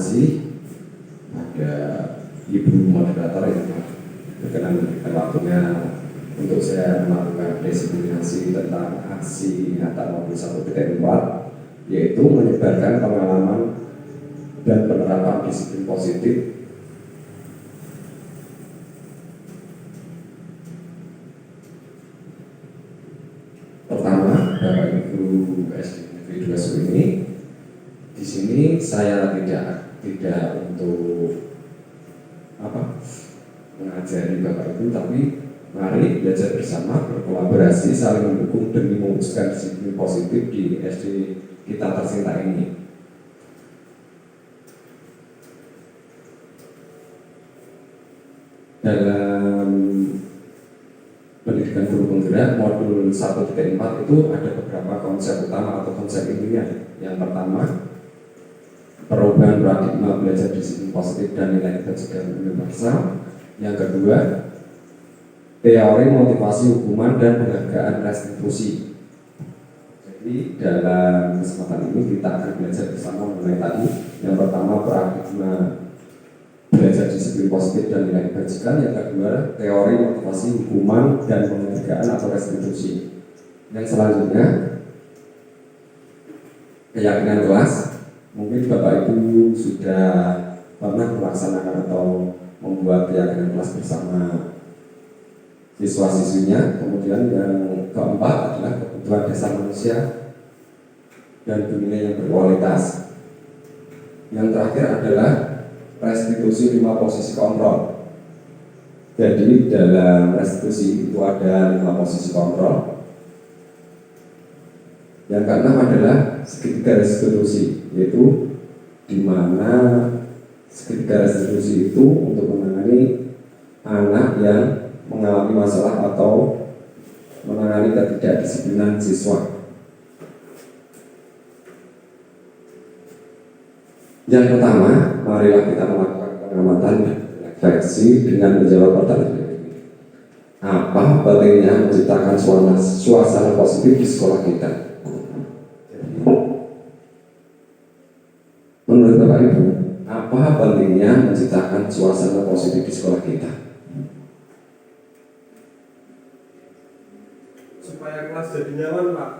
kasih pada Ibu moderator yang berkenan memberikan waktunya untuk saya melakukan diseminasi tentang aksi nyata 51.4, yaitu menyebarkan pengalaman dan penerapan disiplin positif pertama Bapak Ibu SD Negeri 2 Suini. Di sini saya tidak untuk mengajari Bapak Ibu, tapi mari belajar bersama, berkolaborasi, saling mendukung demi mewujudkan disiplin positif di SD kita tercinta ini. Dalam pendidikan guru penggerak modul 1.4 itu ada beberapa konsep utama atau konsep intinya. Yang pertama, perubahan paradigma belajar disiplin positif dan nilai kebajikan universal. Yang kedua, teori motivasi hukuman dan penghargaan restitusi. Jadi dalam kesempatan ini kita akan belajar bersama mengenai tadi. Yang pertama, paradigma belajar disiplin positif dan nilai kebajikan. Yang kedua, teori motivasi hukuman dan penghargaan atau restitusi. Yang selanjutnya, keyakinan kelas. Mungkin Bapak Ibu sudah pernah melaksanakan atau membuat keyakinan kelas bersama siswa-siswinya. Kemudian yang keempat adalah kebutuhan dasar manusia dan dunia yang berkualitas. Yang terakhir adalah restitusi 5 posisi kontrol. Jadi dalam restitusi itu ada 5 posisi kontrol. Yang keenam adalah segitiga restitusi, yaitu di mana segitiga restitusi itu untuk menangani anak yang mengalami masalah atau menangani ketidakdisiplinan siswa. Yang pertama, marilah kita melakukan pengamatan dan refleksi dengan menjawab pertanyaan ini. Apa pentingnya menciptakan suasana positif di sekolah kita? Menurut Bapak Ibu, apa pentingnya menciptakan suasana positif di sekolah kita? Supaya kelas jadi nyaman, Pak.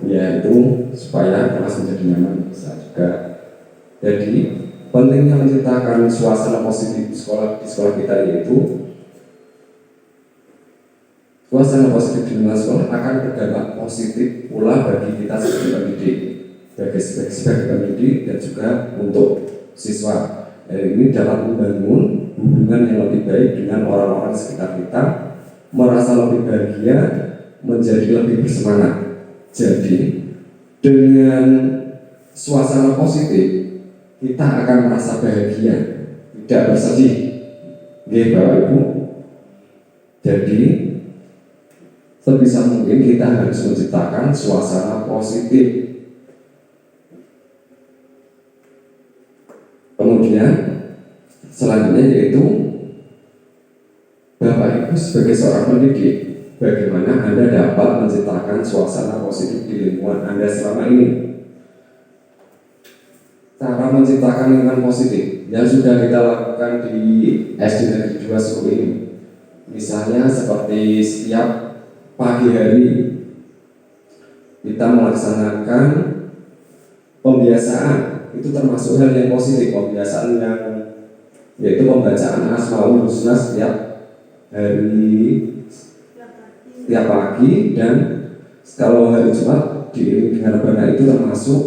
Yaitu supaya kelas menjadi nyaman, bisa juga. Jadi pentingnya menciptakan suasana positif di sekolah kita, yaitu suasana positif di lingkungan sekolah akan berdampak positif pula bagi kita sebagai pendidik, sebagai pendidik dan juga untuk siswa. Ini dapat membangun hubungan yang lebih baik dengan orang-orang sekitar kita, merasa lebih bahagia, menjadi lebih bersemangat. Jadi dengan suasana positif kita akan merasa bahagia, tidak bersedih. Oke, Bapak Ibu. Jadi sebisa mungkin kita harus menciptakan suasana positif. Kemudian selanjutnya yaitu Bapak Ibu sebagai seorang pendidik, bagaimana Anda dapat menciptakan suasana positif di lingkungan Anda selama ini? Cara menciptakan lingkungan positif yang sudah kita lakukan di SD Negeri 2 Suku ini, misalnya seperti setiap pagi hari kita melaksanakan pembiasaan. Itu termasuk hal yang positif, pembiasaan yang yaitu pembacaan Asmaul Husna setiap hari, setiap pagi, dan kalau hari Jumat diiringi dengan rebana itu termasuk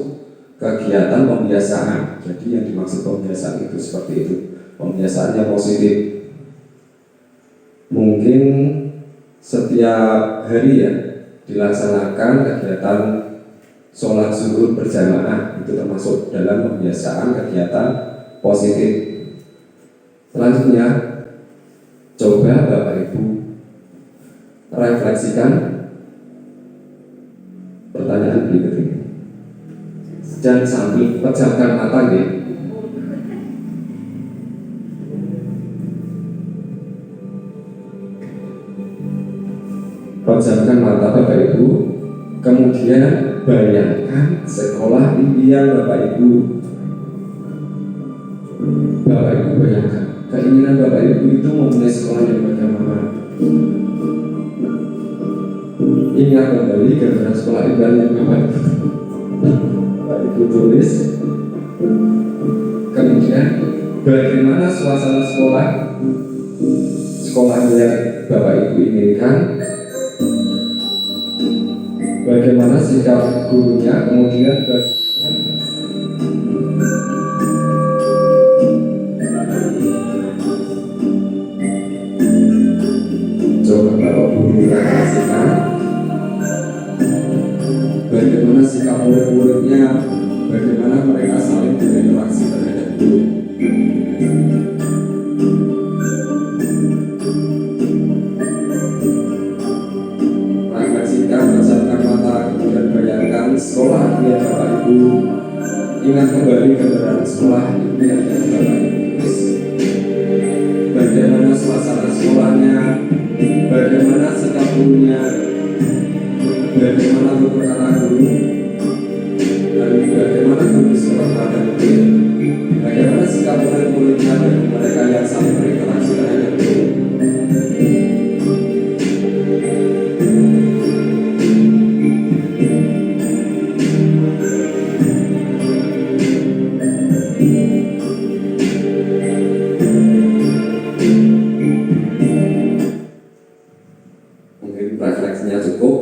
kegiatan pembiasaan. Jadi yang dimaksud pembiasaan itu seperti itu, pembiasaan yang positif. Mungkin setiap hari ya dilaksanakan kegiatan sholat zuhur berjamaah, itu termasuk dalam pembiasaan kegiatan positif. Selanjutnya, coba Bapak Ibu refleksikan pertanyaan berikut ini. Dan sambil pejamkan mata nih. Pejamkan mata Bapak Ibu. Kemudian bayangkan sekolah impian Bapak Ibu. Bapak Ibu bayangkan, keinginan Bapak Ibu itu mempunyai sekolah yang bagaimana? Ingat kembali gambaran sekolah ideal yang Bapak Ibu tulis. Kemudian bagaimana suasana sekolah yang Bapak Ibu inginkan, bagaimana sikap gurunya, kemudian coba Bapak Guru refleksikan bagaimana sikap murid-muridnya, bagaimana mereka saling berinteraksi terhadap guru. Refleksikan, pejamkan mata, kemudian bayangkan sekolah yang Bapak Ibu. Ingat kembali gambaran sekolah yang Bapak Ibu tulis. Bagaimana suasana sekolahnya, bagaimana sikap gurunya, bagaimana tutur kata guru, dan bagaimana guru sekolah pada murid, bagaimana sikap murid-muridnya dan mereka yang saling berinteraksi terhadap guru. Mungkin refleksinya cukup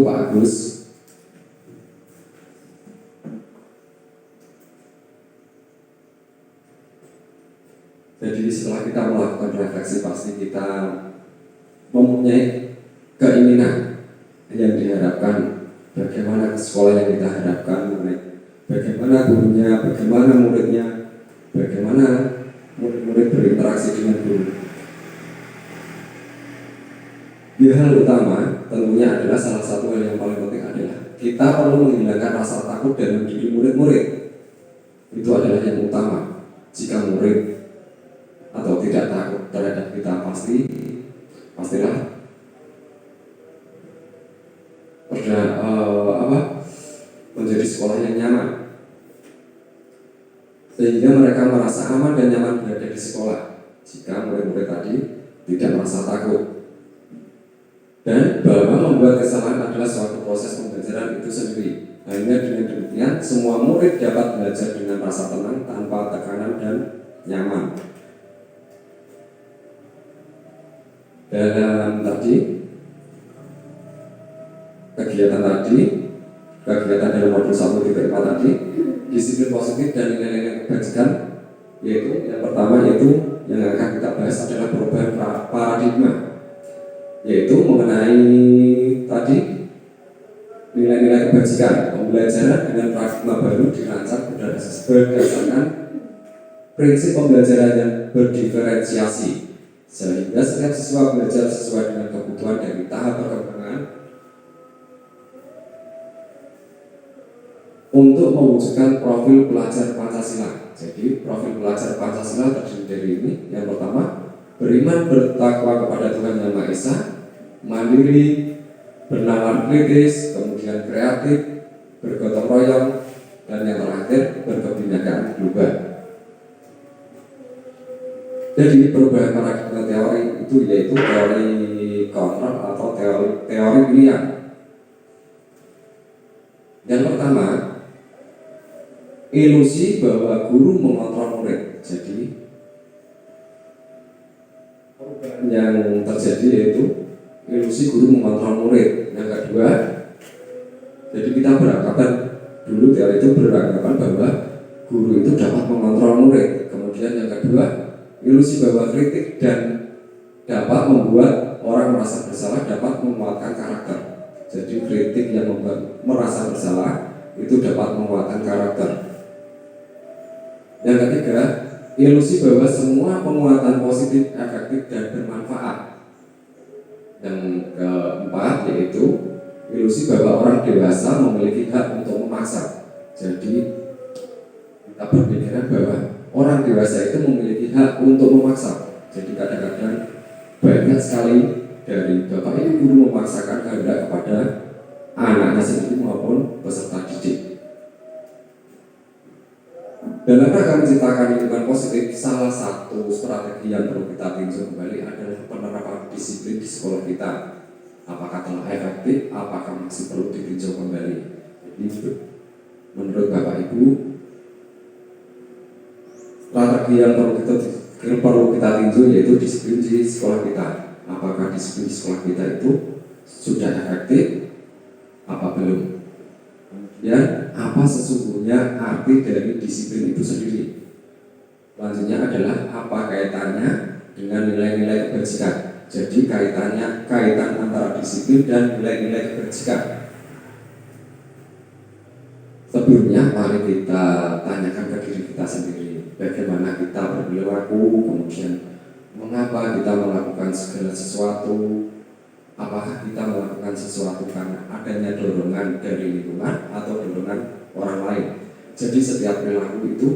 Pak Agus. Jadi setelah kita melakukan refleksi, pasti kita mempunyai keinginan yang diharapkan, bagaimana sekolah yang kita harapkan, bagaimana gurunya, bagaimana muridnya, bagaimana murid-murid berinteraksi dengan guru. Ya, hal utama tentunya adalah salah satu hal yang paling penting adalah kita perlu menghilangkan rasa takut dalam diri murid-murid. Itu adalah yang utama. Jika murid atau tidak takut terhadap kita, pastilah menjadi sekolah yang nyaman, sehingga mereka merasa aman dan nyaman berada di sekolah. Jika murid-murid tadi tidak merasa takut. Dan bahwa membuat kesalahan adalah suatu proses pembelajaran itu sendiri. Hanya dengan demikian, semua murid dapat belajar dengan rasa tenang, tanpa tekanan dan nyaman. Dalam kegiatan dalam modul 1.4 tadi, disiplin positif dan nilai-nilai kebajikan, yaitu yang pertama yaitu yang akan kita bahas adalah perubahan paradigma, yaitu mengenai tadi nilai-nilai kebajikan. Pembelajaran dengan paradigma baru dirancang berdasarkan prinsip pembelajaran yang berdiferensiasi, sehingga setiap siswa belajar sesuai dengan kebutuhan dari tahap perkembangan untuk mewujudkan profil pelajar Pancasila. Jadi profil pelajar Pancasila terdiri dari ini. Yang pertama, beriman bertakwa kepada Tuhan Yang Maha Esa, mandiri, bernalar kritis, kemudian kreatif, bergotong royong, dan yang terakhir berkebinekaan global. Jadi perubahan paradigma teori itu yaitu teori kontrol atau teori pilihan. Yang pertama, ilusi bahwa guru mengontrol murid. Jadi yang terjadi yaitu ilusi guru mengontrol murid. Yang kedua, jadi kita beranggapan dulu teori itu beranggapan bahwa guru itu dapat mengontrol murid. Kemudian yang kedua, ilusi bahwa kritik dan dapat membuat orang merasa bersalah, dapat menguatkan karakter. Jadi kritik yang membuat merasa bersalah itu dapat menguatkan karakter. Yang ketiga, ilusi bahwa semua penguatan positif, efektif, dan bermanfaat. Yang keempat yaitu ilusi bahwa orang dewasa memiliki hak untuk memaksa. Jadi kita berpikiran bahwa orang dewasa itu memiliki hak untuk memaksa. Jadi kadang-kadang banyak sekali dari bapak ibu guru memaksakan kehendak kepada anaknya sendiri maupun peserta didik. Dalam rangka menciptakan lingkungan positif, salah satu strategi yang perlu kita tinjau kembali adalah penerapan disiplin di sekolah kita. Apakah telah efektif, apakah masih perlu ditinjau kembali. Jadi, menurut Bapak Ibu, strategi yang perlu kita tinjau yaitu disiplin di sekolah kita. Apakah disiplin di sekolah kita itu sudah efektif, apa belum? Dan apa sesungguhnya arti dari disiplin itu sendiri? Selanjutnya adalah apa kaitannya dengan nilai-nilai kebajikan. Jadi kaitan antara disiplin dan nilai-nilai kebajikan. Sebelumnya mari kita tanyakan ke diri kita sendiri, bagaimana kita berperilaku, kemudian mengapa kita melakukan segala sesuatu. Apakah kita melakukan sesuatu karena adanya dorongan dari lingkungan atau dorongan orang lain? Jadi setiap perilaku itu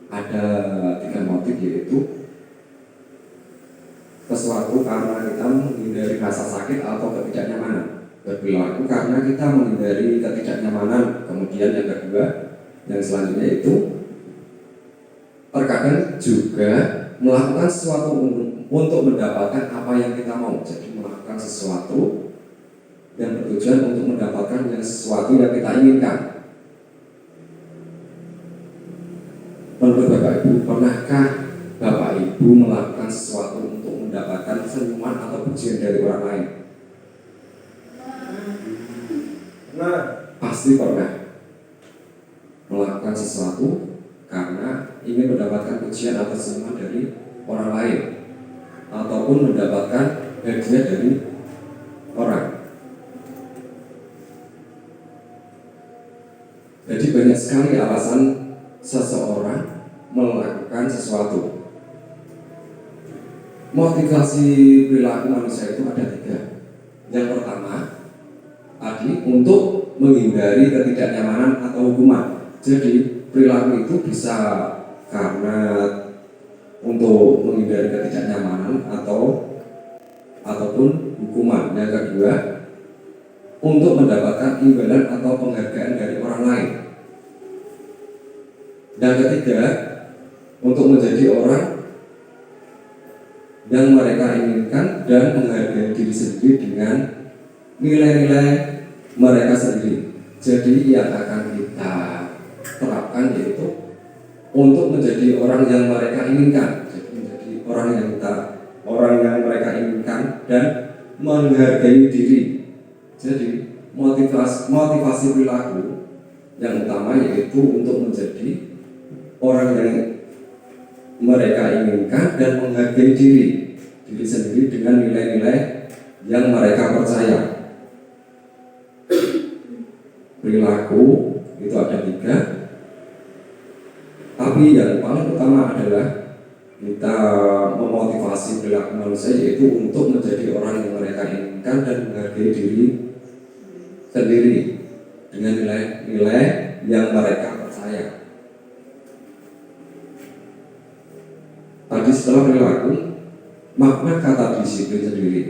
ada 3 motif, yaitu sesuatu karena kita menghindari rasa sakit atau ketidaknyamanan, berperilaku karena kita menghindari ketidaknyamanan. Kemudian yang kedua, yang selanjutnya itu terkadang juga melakukan sesuatu untuk mendapatkan apa yang kita mau. Jadi melakukan sesuatu yang bertujuan untuk mendapatkan sesuatu yang kita inginkan. Menurut Bapak Ibu, pernahkah Bapak Ibu melakukan sesuatu untuk mendapatkan senyuman atau pujian dari orang lain? Nah, Pasti pernah melakukan sesuatu karena ingin mendapatkan pujian atau senyuman dari orang lain, ataupun mendapatkan hadiah dari orang. Jadi banyak sekali alasan seseorang melakukan sesuatu. Motivasi perilaku manusia itu ada 3. Yang pertama tadi, untuk menghindari ketidaknyamanan atau hukuman. Jadi perilaku itu bisa karena untuk menghindari ketidaknyamanan ataupun hukuman. Yang kedua, untuk mendapatkan imbalan atau penghargaan dari orang lain. Yang ketiga, untuk menjadi orang yang mereka inginkan dan menghargai diri sendiri dengan nilai-nilai mereka sendiri. Jadi yang akan kita terapkan yaitu untuk menjadi orang yang mereka inginkan. Jadi menjadi orang yang mereka inginkan dan menghargai diri. Jadi motivasi perilaku yang utama yaitu untuk menjadi orang yang mereka inginkan dan menghargai diri sendiri dengan nilai-nilai yang mereka percaya. Perilaku itu ada 3, tapi yang paling utama adalah kita memotivasi perilaku manusia yaitu untuk menjadi orang yang mereka inginkan dan menghargai diri sendiri dengan nilai-nilai yang mereka percaya. Tadi setelah perilaku, makna kata disiplin sendiri.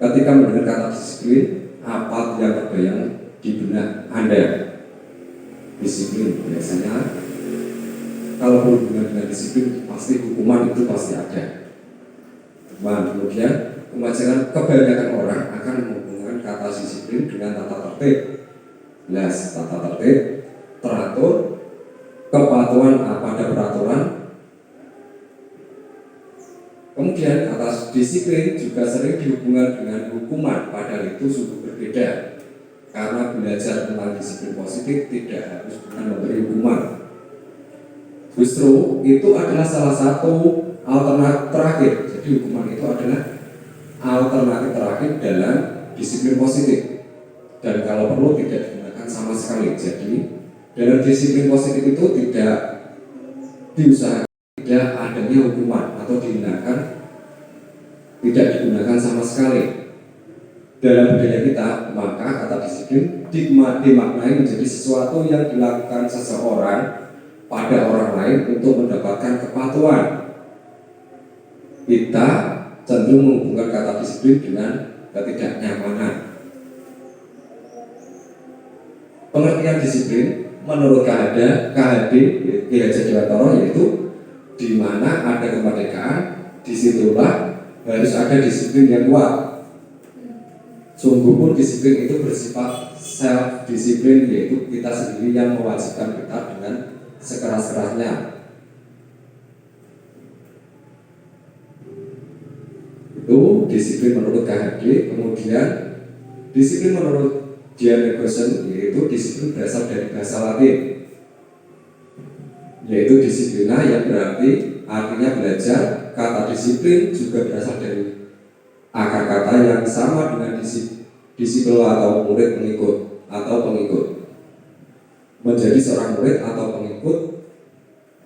Ketika mendengar kata disiplin, apa yang terbayang di benak Anda? Disiplin biasanya kalau berhubungan dengan disiplin pasti hukuman itu pasti ada. Kemudian kebanyakan orang akan menghubungkan kata disiplin dengan tata tertib. Tata tertib, teratur, kepatuhan pada peraturan. Kemudian kata disiplin juga sering dihubungkan dengan hukuman, padahal itu sungguh berbeda. Karena belajar tentang disiplin positif tidak harus dengan memberi hukuman. Justru itu adalah salah satu alternatif terakhir. Jadi hukuman itu adalah alternatif terakhir dalam disiplin positif. Dan kalau perlu tidak digunakan sama sekali. Jadi dalam disiplin positif itu tidak diusahakan tidak adanya hukuman atau tidak digunakan sama sekali. Dalam budaya kita, maka kata disiplin dimaknai menjadi sesuatu yang dilakukan seseorang pada orang lain untuk mendapatkan kepatuhan. Kita cenderung menghubungkan kata disiplin dengan ketidaknyamanan. Pengertian disiplin menurut KHD Ki Hajar Dewantara, yaitu di mana ada kemerdekaan, disitulah harus ada disiplin yang kuat. Sungguh pun disiplin itu bersifat self disiplin, yaitu kita sendiri yang mewajibkan kita dengan sekeras-kerasnya. Itu disiplin menurut KHD. Kemudian disiplin menurut Dian Egerson, yaitu disiplin berasal dari bahasa Latin, yaitu disiplina, yang berarti artinya belajar. Kata disiplin juga berasal dari akar kata yang sama dengan disiplin atau murid pengikut atau pengikut. Menjadi seorang murid atau pengikut,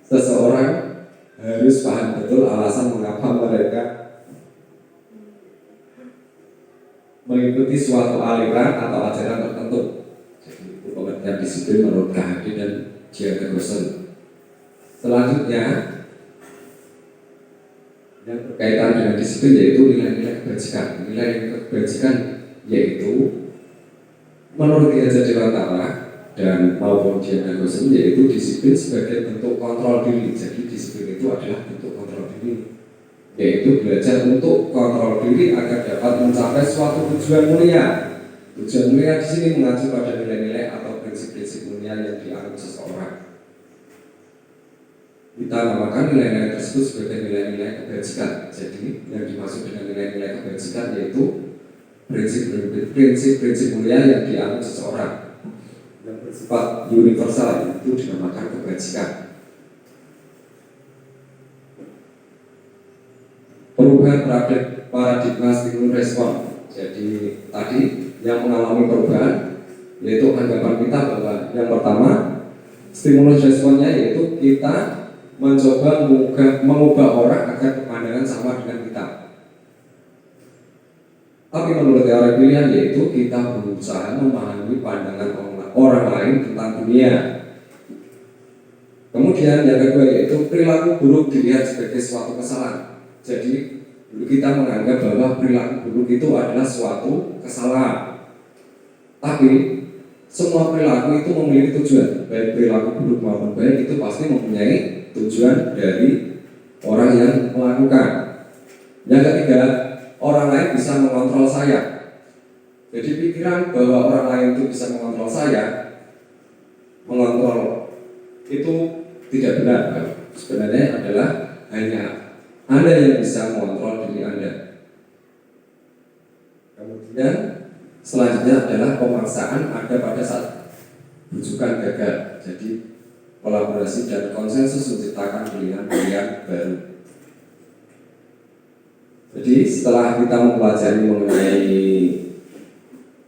seseorang harus paham betul alasan mengapa mereka mengikuti suatu aliran atau ajaran tertentu. Jadi itu pengertian disiplin menurut KHD dan Dian Egerson. Selanjutnya yang berkaitan dengan disiplin yaitu nilai-nilai kebajikan. Nilai kebajikan yaitu menurut Ki Hajar Dewantara dan maupun Dian Egerson, yaitu disiplin sebagai bentuk kontrol diri. Jadi disiplin itu adalah bentuk kontrol diri, yaitu belajar untuk kontrol diri agar dapat mencapai suatu tujuan mulia. Tujuan mulia di sini mengacu pada nilai-nilai atau prinsip-prinsip mulia yang dianut seseorang. Kita namakan nilai-nilai tersebut sebagai nilai-nilai kebajikan. Jadi yang dimaksud dengan nilai-nilai kebajikan yaitu prinsip-prinsip mulia yang dianut seseorang yang bersifat universal, itu dinamakan kebajikan. Perubahan paradigma stimulus respon. Jadi tadi yang mengalami perubahan yaitu anggapan kita bahwa yang pertama stimulus responnya yaitu kita mencoba mengubah orang agar pemandangan sama dengan kita. Tapi menurut teori pilihan yaitu kita berusaha memahami pandangan orang lain tentang dunia. Kemudian yang kedua yaitu perilaku buruk dilihat sebagai suatu kesalahan. Jadi kita menganggap bahwa perilaku buruk itu adalah suatu kesalahan. Tapi semua perilaku itu memiliki tujuan. Baik perilaku buruk maupun baik itu pasti mempunyai tujuan dari orang yang melakukan. Yang ketiga, orang lain bisa mengontrol saya. Jadi pikiran bahwa orang lain itu bisa mengontrol saya, mengontrol itu tidak benar. Sebenarnya adalah hanya Anda yang bisa mengontrol diri Anda. Kemudian selanjutnya adalah pemaksaan ada pada saat rujukan gagal. Jadi kolaborasi dan konsensus menciptakan pilihan-pilihan baru. Jadi setelah kita mempelajari mengenai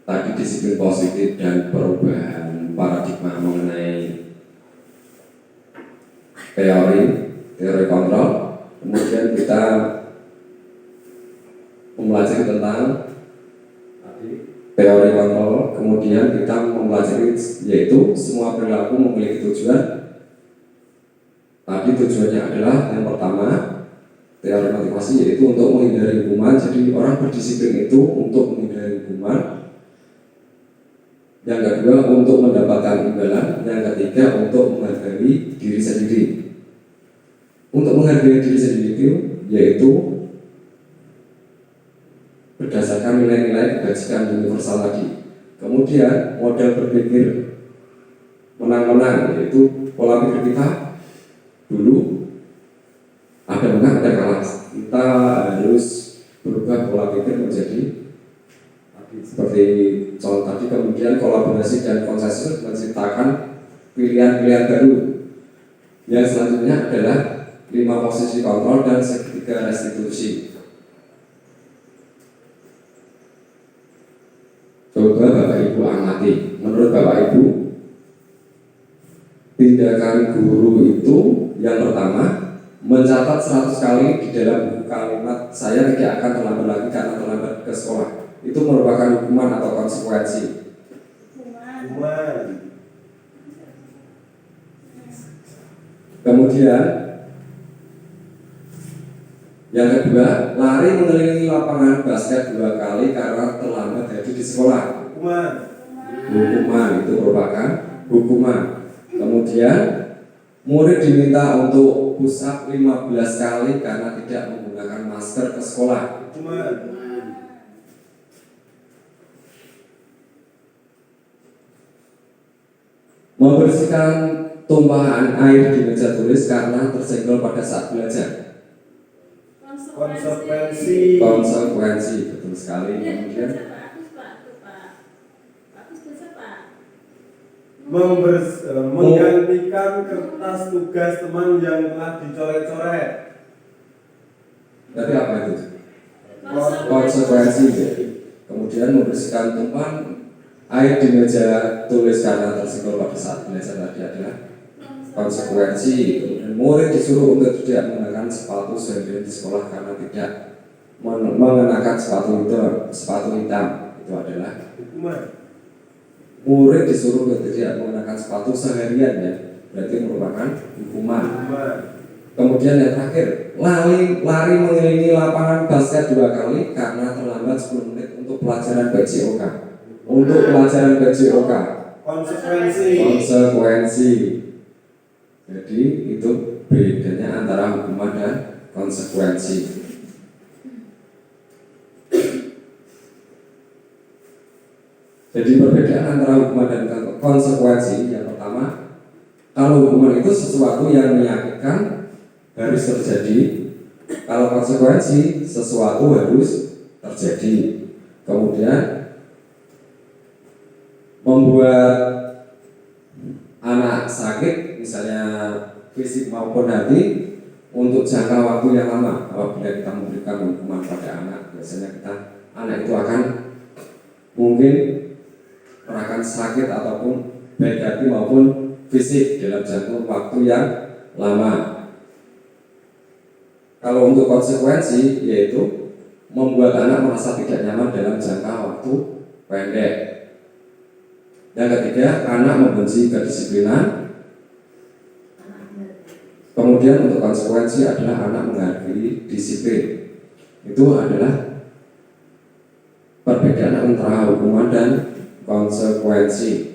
tadi disiplin positif dan perubahan paradigma mengenai teori kontrol, kemudian kita mempelajari tentang teori kontrol, kemudian kita mempelajari yaitu semua perilaku memiliki tujuan. Tadi tujuannya adalah yang pertama teori motivasi yaitu untuk menghindari hukuman. Jadi orang berdisiplin itu untuk menghindari hukuman. Yang kedua untuk mendapatkan imbalan. Yang ketiga untuk menghargai diri sendiri. Untuk menghargai diri sendiri itu yaitu berdasarkan nilai-nilai kebajikan universal tadi. Kemudian model berpikir menang-menang yaitu pola pikir kita dulu ada menang ada kalah. Kita harus berubah pola pikir menjadi seperti contoh tadi. Kemudian kolaborasi dan konsensus menciptakan pilihan-pilihan baru. Yang selanjutnya adalah 5 posisi kontrol dan segitiga restitusi. Coba Bapak Ibu amati. Menurut Bapak Ibu, tindakan guru itu yang pertama mencatat 100 kali di dalam buku kalimat saya tidak akan terlambat lagi karena terlambat ke sekolah. Itu merupakan hukuman atau konsekuensi? Hukuman. Kemudian yang kedua, lari mengelilingi lapangan basket 2 kali karena terlambat hadir di sekolah. Hukuman. Hukuman itu merupakan hukuman. Kemudian murid diminta untuk push up 15 kali karena tidak menggunakan masker ke sekolah. Membersihkan tumpahan air di meja tulis karena tersenggol pada saat belajar. Konsekuensi. Betul sekali. Kemudian menggantikan kertas tugas teman yang telah dicoret-coret. Berarti apa itu? Konsekuensi. Kemudian membersihkan tumpahan air di meja tulis karena tersenggol pada saat belajar tadi adalah konsekuensi. Kemudian murid disuruh untuk tidak menggunakan sepatu seharian di sekolah karena tidak mengenakan sepatu hitam. Itu adalah murid disuruh untuk tidak menggunakan sepatu seharian, ya, berarti merupakan hukuman. Kemudian yang terakhir, lari mengelilingi lapangan basket 2 kali karena terlambat 10 menit untuk pelajaran BJOK. Konsekuensi. Jadi itu bedanya antara hukuman dan konsekuensi. Jadi perbedaan antara hukuman dan konsekuensi, yang pertama, kalau hukuman itu sesuatu yang menyakitkan harus terjadi, kalau konsekuensi sesuatu harus terjadi. Kemudian membuat anak sakit, misalnya fisik maupun hati, untuk jangka waktu yang lama. Apabila kita memberikan hukuman pada anak, biasanya anak itu akan mungkin merasakan sakit ataupun baik hati maupun fisik dalam jangka waktu yang lama. Kalau untuk konsekuensi, yaitu membuat anak merasa tidak nyaman dalam jangka waktu pendek. Yang ketiga, anak membenci kedisiplinan. Kemudian untuk konsekuensi adalah anak menghargai disiplin. Itu adalah perbedaan antara hukuman dan konsekuensi.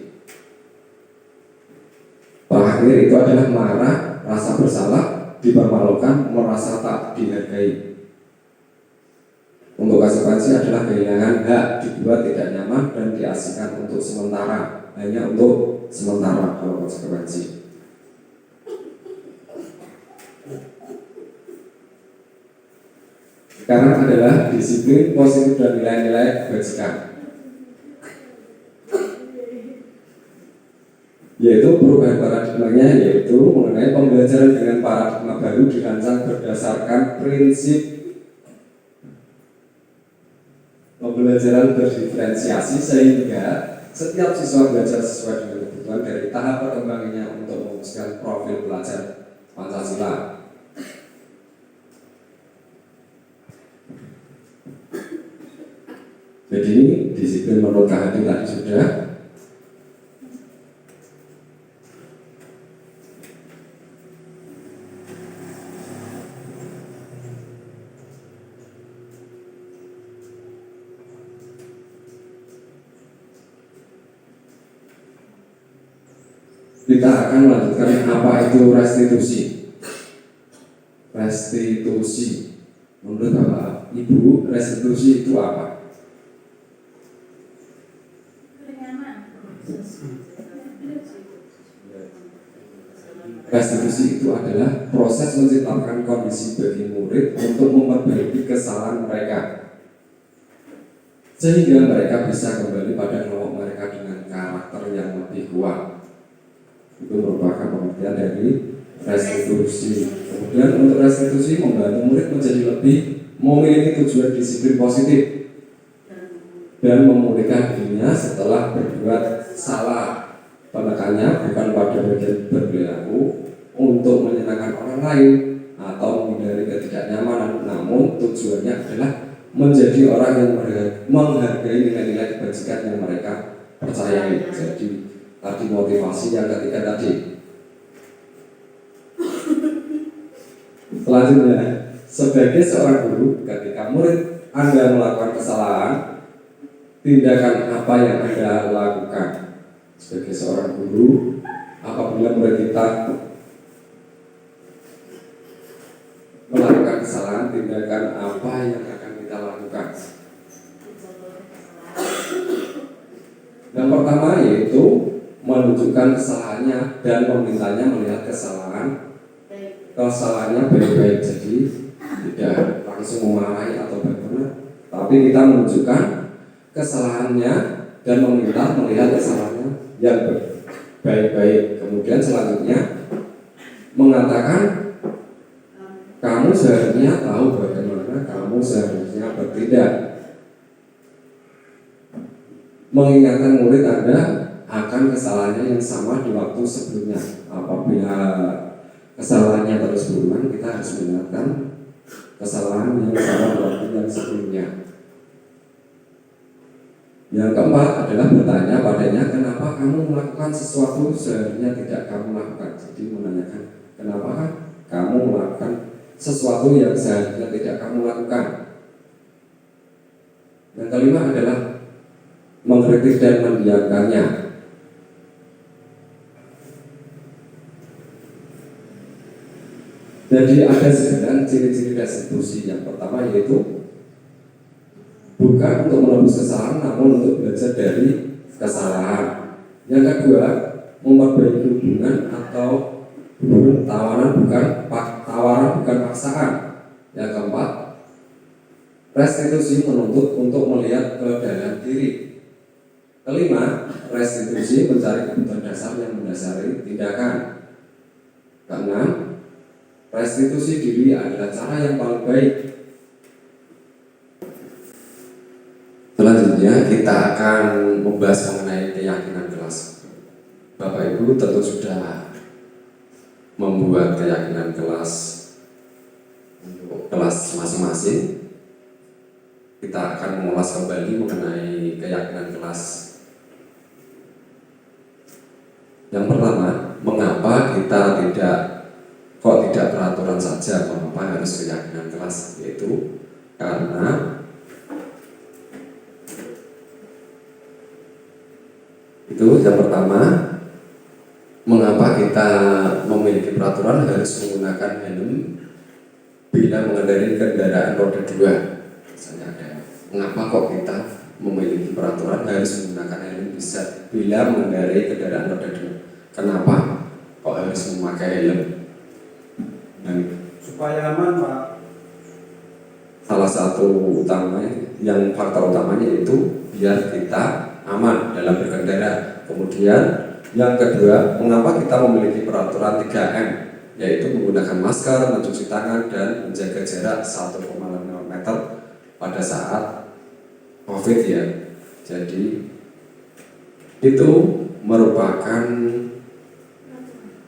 Terakhir itu adalah marah, rasa bersalah, dipermalukan, merasa tak dihargai. Untuk konsekuensi adalah kehilangan hak, dibuat tidak nyaman dan diasingkan untuk sementara, hanya untuk sementara. Kalau konsekuensi sekarang adalah disiplin positif dan nilai-nilai kebajikan, yaitu perubahan paradigmanya, yaitu mengenai pembelajaran dengan paradigma baru dirancang berdasarkan prinsip pembelajaran berdiferensiasi, sehingga setiap siswa belajar sesuai dengan kebutuhan dari tahap perkembangannya untuk memutuskan profil pelajar Pancasila. Jadi disiplin menurut Kahati tadi sudah. Kita akan melanjutkan apa itu restitusi. Menurut Bapak Ibu, restitusi itu apa? Restitusi itu adalah proses menciptakan kondisi bagi murid untuk memperbaiki kesalahan mereka, sehingga mereka bisa kembali pada kelompok mereka dengan karakter yang lebih kuat. Itu merupakan pengertian dari restitusi. Kemudian untuk restitusi membantu murid menjadi lebih memiliki tujuan disiplin positif dan memulihkan dirinya setelah berbuat salah. Penekannya bukan pada bagian berperilaku untuk menyenangkan orang lain atau menghindari ketidaknyamanan, namun tujuannya adalah menjadi orang yang menghargai nilai-nilai kebajikan yang mereka percayai. Jadi tadi motivasi yang ketiga tadi. Selanjutnya, sebagai seorang guru, ketika murid Anda melakukan kesalahan, tindakan apa yang Anda lakukan? Sebagai seorang guru, apabila murid kita melakukan kesalahan, tindakan apa yang akan kita lakukan? Yang pertama yaitu menunjukkan kesalahannya dan memintanya melihat kesalahannya baik-baik. Jadi tidak langsung memarahi atau bagaimana, tapi kita menunjukkan kesalahannya dan meminta melihat kesalahannya yang baik-baik. Kemudian selanjutnya mengatakan kamu seharusnya tahu bagaimana kamu seharusnya bertindak. Mengingatkan murid Anda akan kesalahannya yang sama di waktu sebelumnya. Apabila kesalahannya terus berulang, kita harus mengingatkan kesalahan yang sama di waktu yang sebelumnya. Yang keempat adalah bertanya padanya, kenapa kamu melakukan sesuatu seharusnya tidak kamu lakukan. Jadi menanyakan kenapa kamu melakukan sesuatu yang seharusnya tidak kamu lakukan. Yang kelima adalah mengkritik dan mendiamkannya. Jadi ada 9 ciri-ciri restitusi. Yang pertama yaitu bukan untuk menebus kesalahan, namun untuk belajar dari kesalahan. Yang kedua, memperbaiki hubungan atau tawaran bukan paksaan. Yang keempat, restitusi menuntut untuk melihat ke dalam diri. Kelima, restitusi mencari kebutuhan dasar yang mendasari tindakan. Keenam, restitusi diri adalah cara yang paling baik. Selanjutnya kita akan membahas mengenai keyakinan kelas. Bapak Ibu tentu sudah membuat keyakinan kelas untuk kelas masing-masing. Kita akan mengulas kembali mengenai keyakinan kelas. Yang pertama, mengapa kita tidak peraturan saja, mengapa harus keyakinan kelas? Yaitu karena itu yang pertama, mengapa kita memiliki peraturan harus menggunakan helm bila mengendarai kendaraan roda 2. Misalnya ada, mengapa kok kita memiliki peraturan harus menggunakan helm bisa bila mengendarai kendaraan roda 2? Kenapa kok harus memakai helm? Supaya aman, Pak. Salah satu yang faktor utamanya itu biar kita aman dalam berkendara. Kemudian yang kedua, mengapa kita memiliki peraturan 3M, yaitu menggunakan masker, mencuci tangan, dan menjaga jarak 1,5 meter pada saat COVID ya. Jadi itu merupakan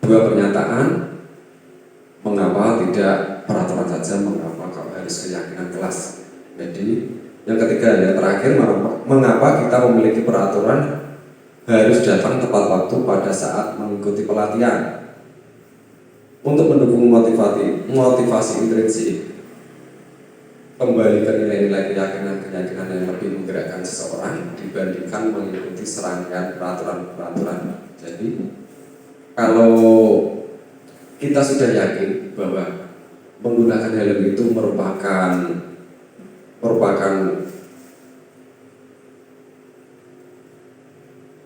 dua pernyataan mengapa tidak peraturan saja, mengapa kau harus keyakinan kelas. Jadi yang ketiga, yang terakhir, mengapa kita memiliki peraturan harus datang tepat waktu pada saat mengikuti pelatihan. Untuk mendukung motivasi intrinsik, kembali ke nilai-nilai keyakinan yang lebih menggerakkan seseorang dibandingkan mengikuti serangkaian peraturan. Jadi kalau kita sudah yakin bahwa menggunakan helm itu merupakan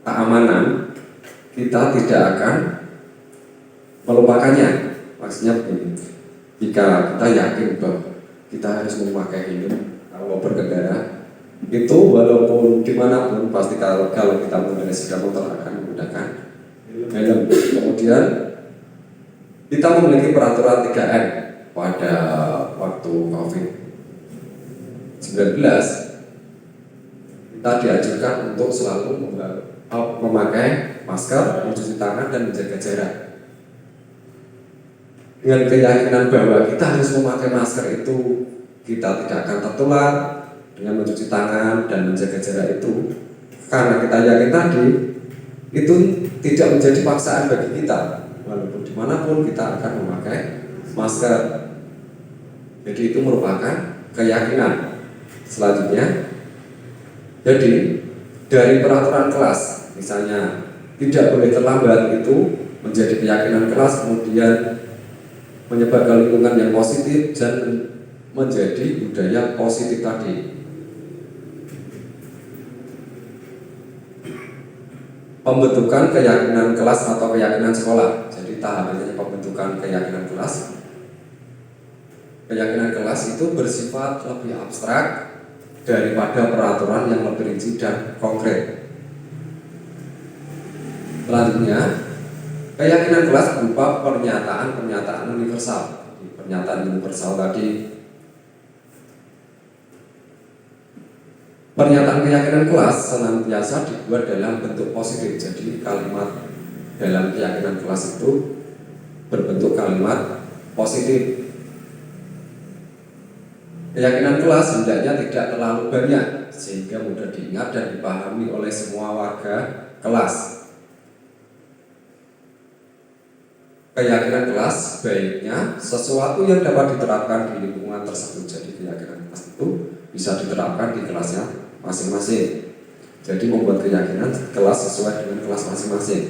keamanan, kita tidak akan melupakannya. Maksudnya begini, jika kita yakin bahwa kita harus memakai helm kalau berkendara, itu walaupun dimanapun pasti kalau kita mengendarai sepeda motor akan menggunakan helm. Kemudian kita memiliki peraturan 3M pada waktu COVID-19. Kita dianjurkan untuk selalu memakai masker, mencuci tangan, dan menjaga jarak. Dengan keyakinan bahwa kita harus memakai masker itu kita tidak akan tertular, dengan mencuci tangan dan menjaga jarak itu, karena kita yakin tadi itu tidak menjadi paksaan bagi kita. Walaupun dimanapun kita akan memakai masker. Jadi itu merupakan keyakinan. Selanjutnya, jadi dari peraturan kelas, misalnya tidak boleh terlambat, itu menjadi keyakinan kelas, kemudian menyebar ke lingkungan yang positif dan menjadi budaya positif tadi. Pembentukan keyakinan kelas atau keyakinan sekolah. Jadi tahapannya pembentukan keyakinan kelas. Keyakinan kelas itu bersifat lebih abstrak daripada peraturan yang lebih rinci dan konkret. Selanjutnya, keyakinan kelas berupa pernyataan-pernyataan universal. Pernyataan universal tadi, pernyataan keyakinan kelas senantiasa dibuat dalam bentuk positif. Jadi kalimat dalam keyakinan kelas itu berbentuk kalimat positif. Keyakinan kelas hendaknya tidak terlalu banyak sehingga mudah diingat dan dipahami oleh semua warga kelas. Keyakinan kelas sebaiknya sesuatu yang dapat diterapkan di lingkungan tersebut. Jadi keyakinan kelas itu bisa diterapkan di kelasnya masing-masing. Jadi membuat keyakinan kelas sesuai dengan kelas masing-masing.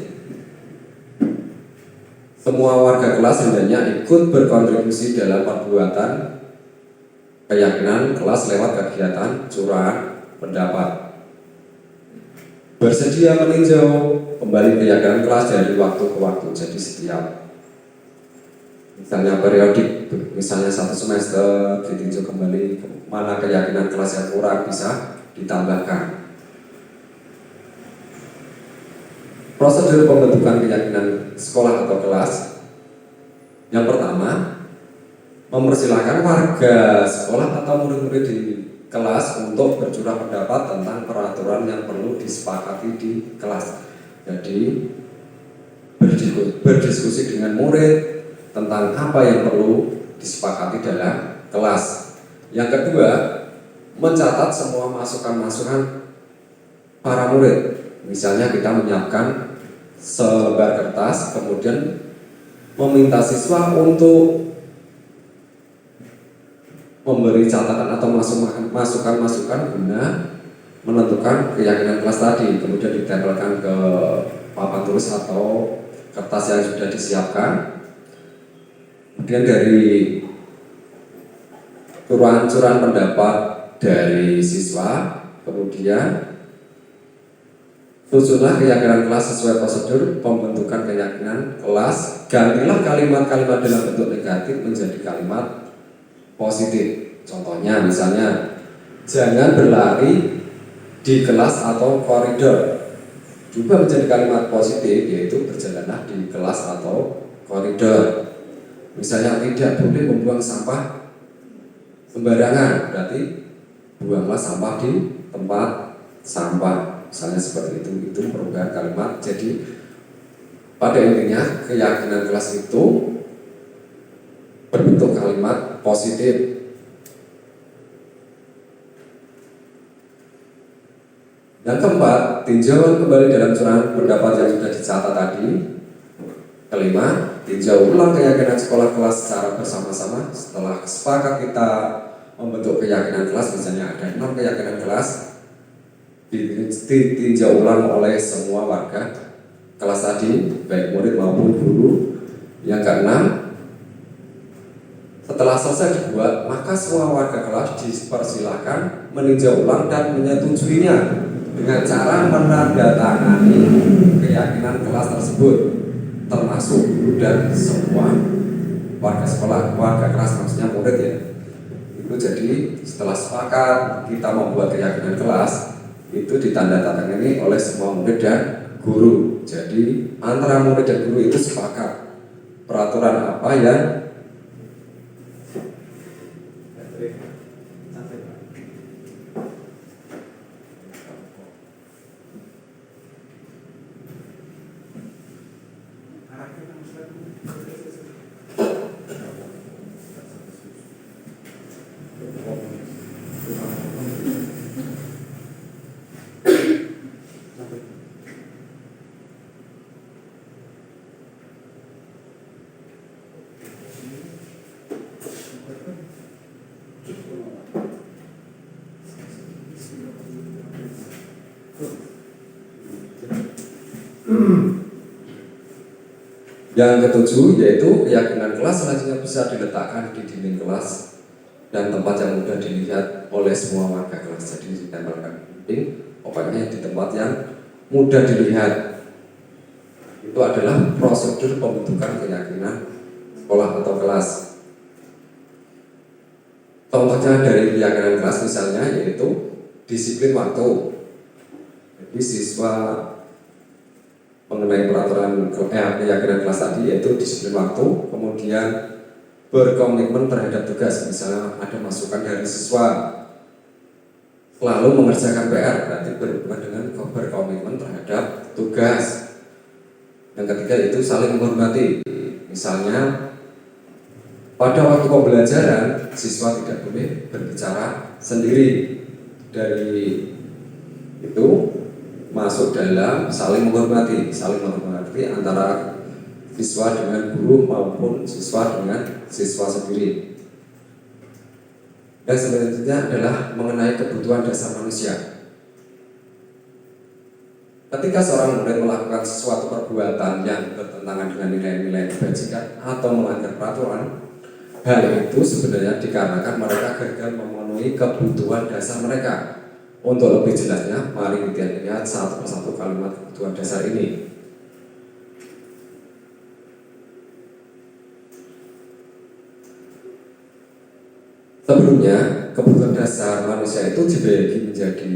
Semua warga kelas hendaknya ikut berkontribusi dalam perbuatan keyakinan kelas lewat kegiatan curahan pendapat. Bersedia meninjau kembali keyakinan kelas dari waktu ke waktu. Jadi setiap misalnya periodik, misalnya 1 semester ditinjau kembali mana keyakinan kelas yang kurang bisa ditambahkan. Prosedur pembentukan keyakinan sekolah atau kelas. Yang pertama, mempersilahkan warga sekolah atau murid-murid di kelas untuk bercurah pendapat tentang peraturan yang perlu disepakati di kelas. Jadi berdiskusi dengan murid tentang apa yang perlu disepakati dalam kelas. Yang kedua, mencatat semua masukan-masukan para murid. Misalnya kita menyiapkan selebar kertas, kemudian meminta siswa untuk memberi catatan atau masukan-masukan guna menentukan keyakinan kelas tadi. Kemudian ditempelkan ke papan tulis atau kertas yang sudah disiapkan. Kemudian dari curahan pendapat dari siswa, kemudian susunlah keyakinan kelas sesuai prosedur pembentukan keyakinan kelas. Gantilah kalimat-kalimat dalam bentuk negatif menjadi kalimat positif. Contohnya misalnya, jangan berlari di kelas atau koridor. Juga menjadi kalimat positif, yaitu berjalanlah di kelas atau koridor. Misalnya, tidak boleh membuang sampah sembarangan, berarti buanglah sampah di tempat sampah. Misalnya seperti itu perubahan kalimat. Jadi pada intinya keyakinan kelas itu berbentuk kalimat positif. Yang keempat, tinjauan kembali dalam curahan pendapat yang sudah dicatat tadi. Kelima, tinjau ulang keyakinan sekolah kelas secara bersama-sama. Setelah sepakat kita membentuk keyakinan kelas, misalnya ada 6 keyakinan kelas, ditinjau ulang oleh semua warga kelas tadi, baik murid maupun guru. Yang keenam, setelah selesai dibuat, maka semua warga kelas dipersilahkan meninjau ulang dan menyetujuinya dengan cara menandatangani keyakinan kelas tersebut, termasuk guru dan semua warga sekolah, warga kelas maksudnya murid ya. Itu jadi setelah sepakat kita membuat keyakinan kelas, itu ditandatangani oleh semua murid dan guru. Jadi antara murid dan guru itu sepakat peraturan apa yang Yang ketujuh yaitu keyakinan kelas selanjutnya bisa diletakkan di dinding kelas dan tempat yang mudah dilihat oleh semua warga kelas. Jadi ditempelkan di dinding, pokoknya di tempat yang mudah dilihat. Itu adalah prosedur pembentukan keyakinan sekolah atau kelas. Contohnya dari keyakinan kelas misalnya yaitu disiplin waktu. Jadi siswa mengenai peraturan keyakinan kelas tadi yaitu disiplin waktu, kemudian berkomitmen terhadap tugas. Misalnya ada masukan dari siswa selalu mengerjakan PR, berarti berhubungan dengan berkomitmen terhadap tugas. Yang ketiga itu saling menghormati. Misalnya pada waktu pembelajaran siswa tidak boleh berbicara sendiri. Dari itu masuk dalam saling menghormati antara siswa dengan guru maupun siswa dengan siswa sendiri. Dan selanjutnya adalah mengenai kebutuhan dasar manusia. Ketika seorang murid melakukan sesuatu perbuatan yang bertentangan dengan nilai-nilai kebajikan atau melanggar peraturan, hal itu sebenarnya dikarenakan mereka gagal memenuhi kebutuhan dasar mereka. Untuk lebih jelasnya, mari kita lihat satu persatu kalimat kebutuhan dasar ini. Sebelumnya, kebutuhan dasar manusia itu dibagi menjadi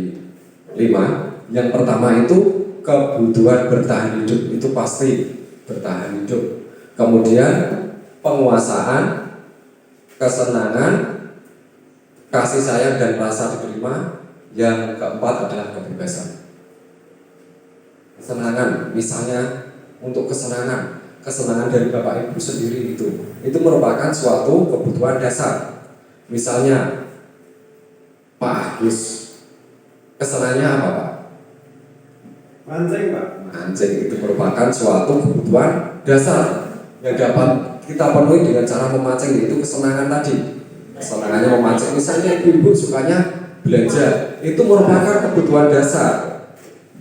5. Yang pertama itu kebutuhan bertahan hidup, itu pasti bertahan hidup. Kemudian penguasaan, kesenangan, kasih sayang dan rasa diterima. Yang keempat adalah kebebasan. Kesenangan, misalnya untuk kesenangan dari Bapak Ibu sendiri itu merupakan suatu kebutuhan dasar. Misalnya Pak Agus, kesenangannya apa Pak? Mancing Pak. Mancing itu merupakan suatu kebutuhan dasar yang dapat kita penuhi dengan cara memancing, yaitu kesenangan tadi. Kesenangannya memancing, misalnya ibu-ibu sukanya belanja, itu merupakan kebutuhan dasar.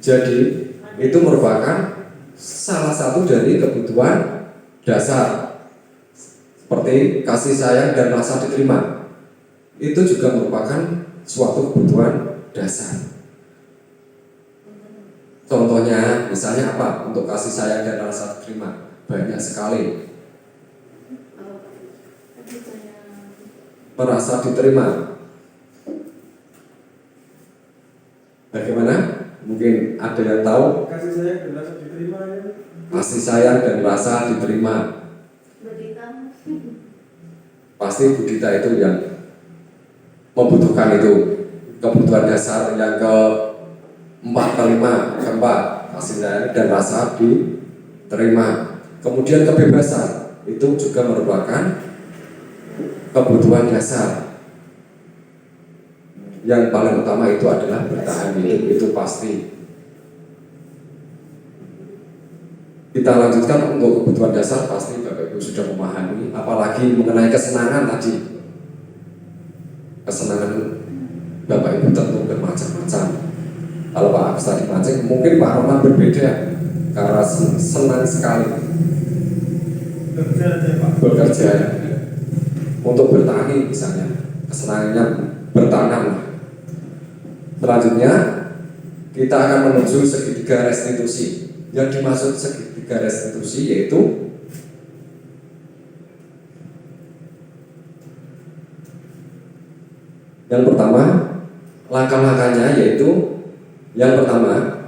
Jadi itu merupakan salah satu dari kebutuhan dasar. Seperti kasih sayang dan rasa diterima, itu juga merupakan suatu kebutuhan dasar. Contohnya misalnya apa untuk kasih sayang dan rasa diterima? Banyak sekali. Merasa diterima. Bagaimana? Mungkin ada yang tahu? Kasih sayang dan rasa diterima ya. Kasih sayang dan rasa diterima. Pasti Budita itu yang membutuhkan itu. Kebutuhan dasar yang keempat, kasih sayang dan rasa diterima. Kemudian kebebasan itu juga merupakan kebutuhan dasar. Yang paling utama itu adalah bertahan hidup, itu pasti. Kita lanjutkan untuk kebutuhan dasar, pasti Bapak Ibu sudah memahami. Apalagi mengenai kesenangan tadi. Kesenangan Bapak Ibu tentu bermacam-macam. Kalau Pak Agus tadi mancing, mungkin Pak Roman berbeda karena senang sekali bekerja untuk bertani misalnya, kesenangannya bertanam. Selanjutnya kita akan menuju segitiga restitusi. Yang dimaksud segitiga restitusi yaitu yang pertama, langkah-langkahnya yaitu yang pertama,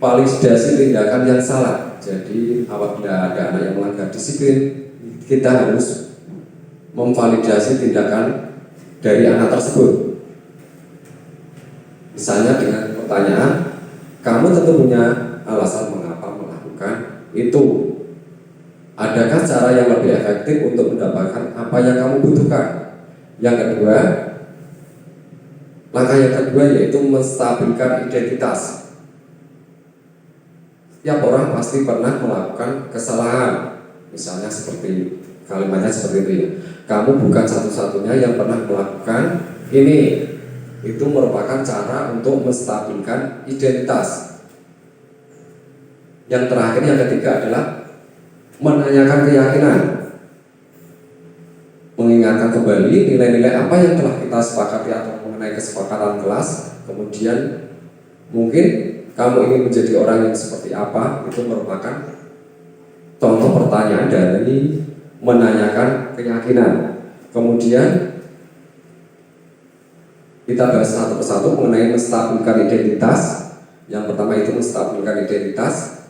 validasi tindakan yang salah. Jadi apabila ada anak yang melanggar disiplin, kita harus memvalidasi tindakan dari anak tersebut. Misalnya dengan pertanyaan, kamu tentu punya alasan mengapa melakukan itu. Adakah cara yang lebih efektif untuk mendapatkan apa yang kamu butuhkan? Yang kedua, langkah yang kedua yaitu menstabilkan identitas. Setiap orang pasti pernah melakukan kesalahan. Misalnya seperti kalimatnya seperti itu ya. Kamu bukan satu-satunya yang pernah melakukan ini. Itu merupakan cara untuk menstabilkan identitas. Yang terakhir, yang ketiga adalah menanyakan keyakinan, mengingatkan kembali nilai-nilai apa yang telah kita sepakati atau mengenai kesepakatan kelas. Kemudian mungkin kamu ingin menjadi orang yang seperti apa, itu merupakan contoh pertanyaan dari menanyakan keyakinan. Kemudian kita bahas satu persatu mengenai menstabilkan identitas. Yang pertama itu menstabilkan identitas,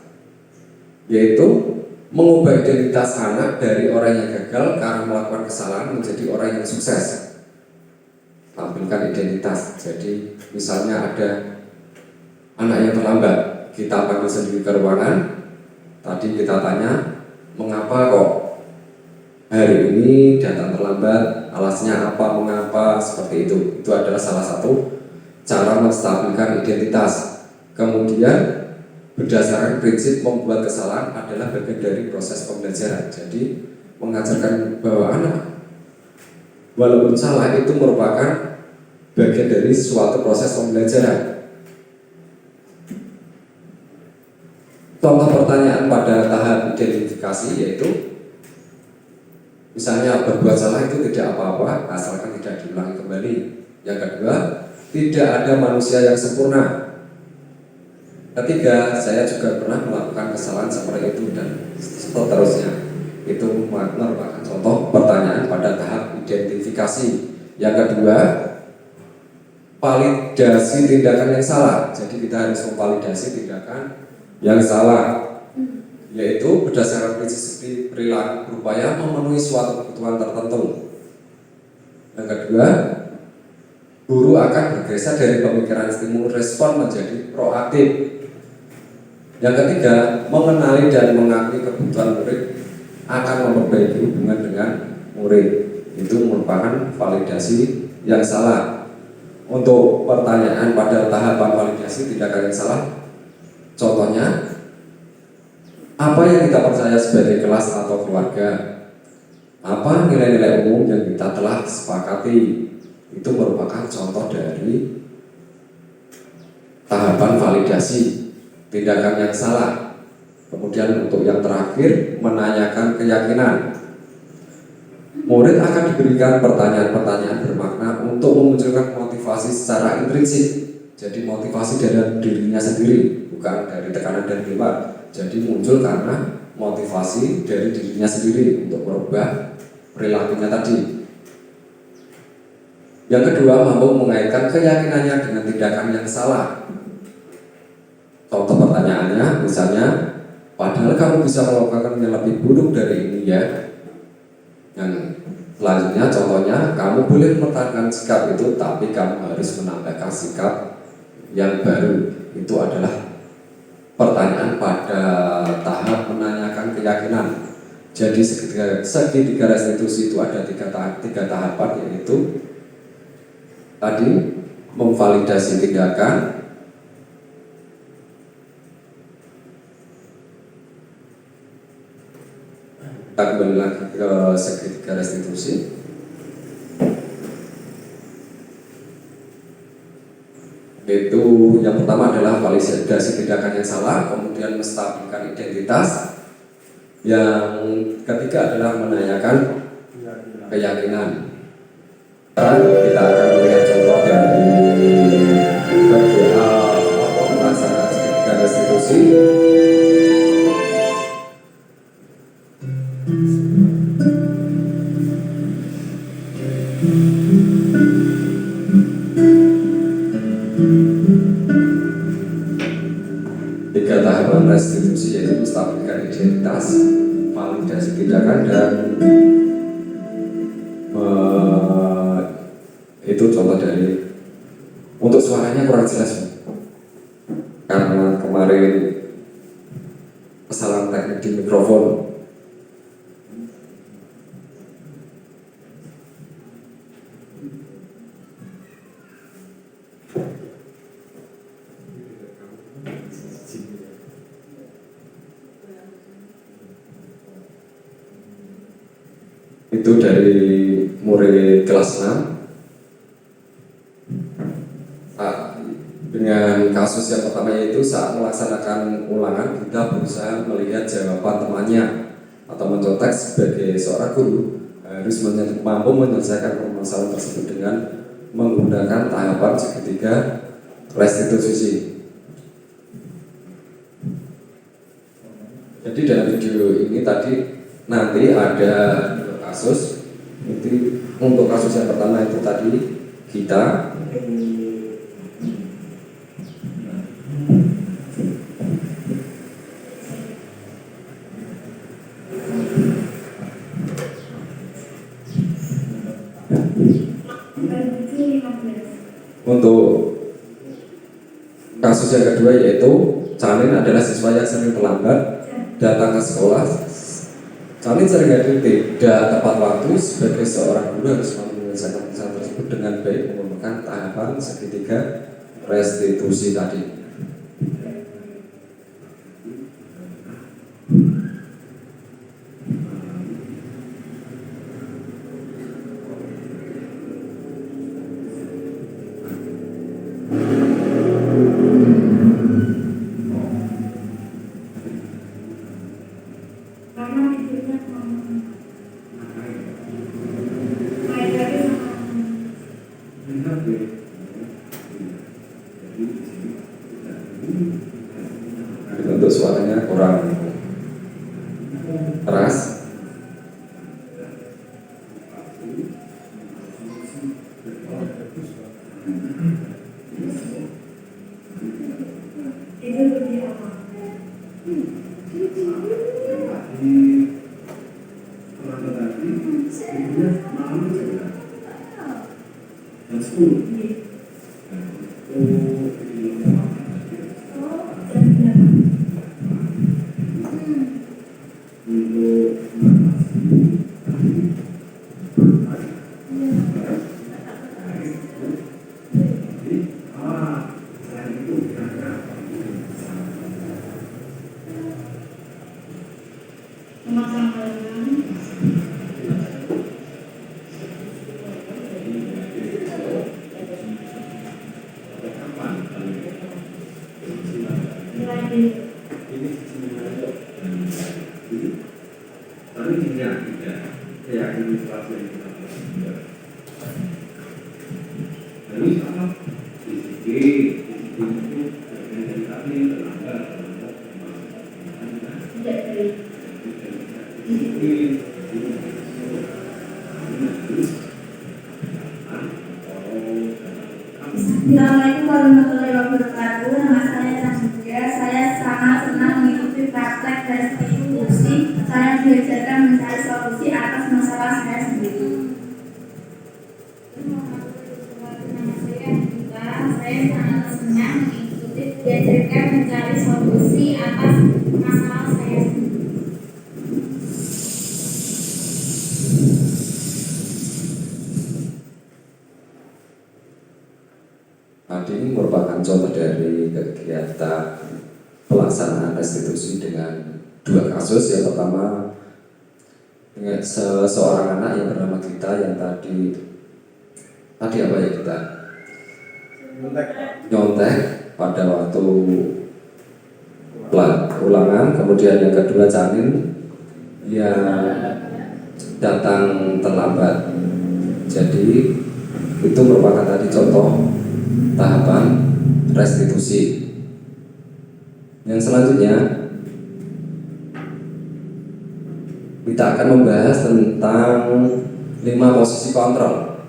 yaitu mengubah identitas anak dari orang yang gagal karena melakukan kesalahan menjadi orang yang sukses. Tampilkan identitas. Jadi misalnya ada anak yang terlambat, kita panggil sendiri ke ruangan. Tadi kita tanya, mengapa kok hari ini datang terlambat, alasnya apa, mengapa, seperti itu. Itu adalah salah satu cara menstabilkan identitas. Kemudian berdasarkan prinsip membuat kesalahan adalah bagian dari proses pembelajaran. Jadi mengajarkan bahwa anak walaupun salah itu merupakan bagian dari suatu proses pembelajaran. Contoh pertanyaan pada tahap identifikasi yaitu misalnya berbuat salah itu tidak apa-apa asalkan tidak diulangi kembali. Yang kedua, tidak ada manusia yang sempurna. Ketiga, saya juga pernah melakukan kesalahan seperti itu dan seterusnya. Itu merupakan contoh pertanyaan pada tahap identifikasi. Yang kedua, validasi tindakan yang salah. Jadi kita harus memvalidasi tindakan yang salah, yaitu berdasarkan prinsip perilaku berupaya memenuhi suatu kebutuhan tertentu. Yang kedua, guru akan bergeser dari pemikiran stimulus respon menjadi proaktif. Yang ketiga, mengenali dan mengakui kebutuhan murid akan memperbaiki hubungan dengan murid. Itu merupakan validasi yang salah. Untuk pertanyaan pada tahapan validasi tindakan yang salah, contohnya, apa yang kita percaya sebagai kelas atau keluarga? Apa nilai-nilai umum yang kita telah sepakati? Itu merupakan contoh dari tahapan validasi tindakan yang salah. Kemudian untuk yang terakhir, menanyakan keyakinan. Murid akan diberikan pertanyaan-pertanyaan bermakna untuk memunculkan motivasi secara intrinsik. Jadi motivasi dari dirinya sendiri, bukan dari tekanan dari luar. Jadi muncul karena motivasi dari dirinya sendiri untuk merubah perilakunya tadi. Yang kedua, mampu mengaitkan keyakinannya dengan tindakan yang salah. Contoh pertanyaannya, misalnya, padahal kamu bisa melakukan yang lebih buruk dari ini ya. Yang selanjutnya, contohnya, kamu boleh mempertahankan sikap itu, tapi kamu harus menambahkan sikap yang baru. Itu adalah pertanyaan pada tahap menanyakan keyakinan. Jadi segitiga restitusi itu ada tiga tahapan, yaitu tadi memvalidasi tindakan, kita kembali lagi ke segitiga restitusi. Itu yang pertama adalah validasi tindakan yang salah, kemudian menstabilkan identitas. Yang ketiga adalah menanyakan keyakinan. Kita akan melihat contoh dari pelaksanaan segitiga restitusi. Tiga tahapan restitusi yaitu menstabilkan identitas, validasi tindakan, dan itu contoh dari. Untuk suaranya kurang jelas karena kemarin kesalahan teknik di mikrofon. Itu dari murid kelas 6. Dengan kasus yang pertama, yaitu saat melaksanakan ulangan kita berusaha melihat jawaban temannya. atau mencontek sebagai seorang guru harus mampu menyelesaikan permasalahan tersebut dengan menggunakan tahapan segitiga restitusi. Jadi dalam video ini tadi nanti ada 2 kasus. Jadi untuk kasus yang pertama itu tadi kita untuk kasus yang kedua yaitu Canin adalah siswa yang sering terlambat datang ke sekolah. Canin sering hadir tidak tepat waktu. Sebagai seorang guru harus menyelesaikan pesan tersebut dengan baik menggunakan tahapan segitiga restitusi tadi. Untuk suaranya kurang keras. Assalamualaikum warahmatullahi wabarakatuh. Nama saya Chandra. Saya sangat senang mengikuti praktek restitusi. Saya diajarkan mencari solusi atas masalah saya sendiri. Nama saya Dita. Saya sangat senang mengikuti diajarkan mencari solusi atas masalah saya sendiri. Ini merupakan contoh dari kegiatan pelaksanaan restitusi dengan 2 kasus. Yang pertama dengan seorang anak yang bernama Gita yang tadi apa ya kita nyontek pada waktu ulangan. Kemudian yang kedua Canin yang datang terlambat. Jadi itu merupakan tadi contoh tahapan restitusi. Yang selanjutnya kita akan membahas tentang 5 posisi kontrol.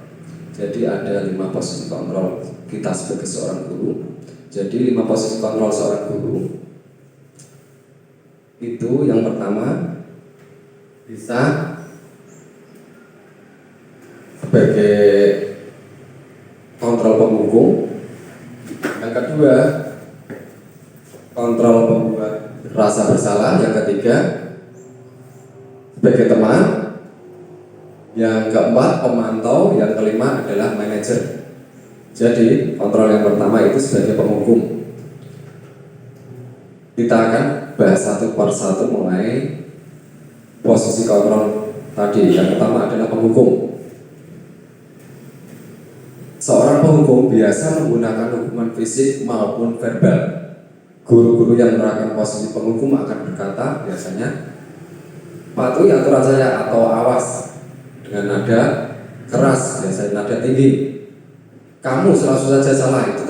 Jadi ada 5 posisi kontrol kita sebagai seorang guru. Jadi 5 posisi kontrol seorang guru itu yang pertama bisa sebagai kontrol penghukum. Yang kedua kontrol pembuat rasa bersalah. Yang ketiga sebagai teman. Yang keempat pemantau. Yang kelima adalah manajer. Jadi kontrol yang pertama itu sebagai penghukum. Kita akan bahas satu per satu mengenai posisi kontrol tadi. Yang pertama adalah penghukum. Seorang penghukum biasa menggunakan hukuman fisik maupun verbal. Guru-guru yang menerapkan posisi penghukum akan berkata biasanya, patuhi aturan saya atau awas dengan nada keras, biasanya nada tinggi. Kamu selalu saja salah, itu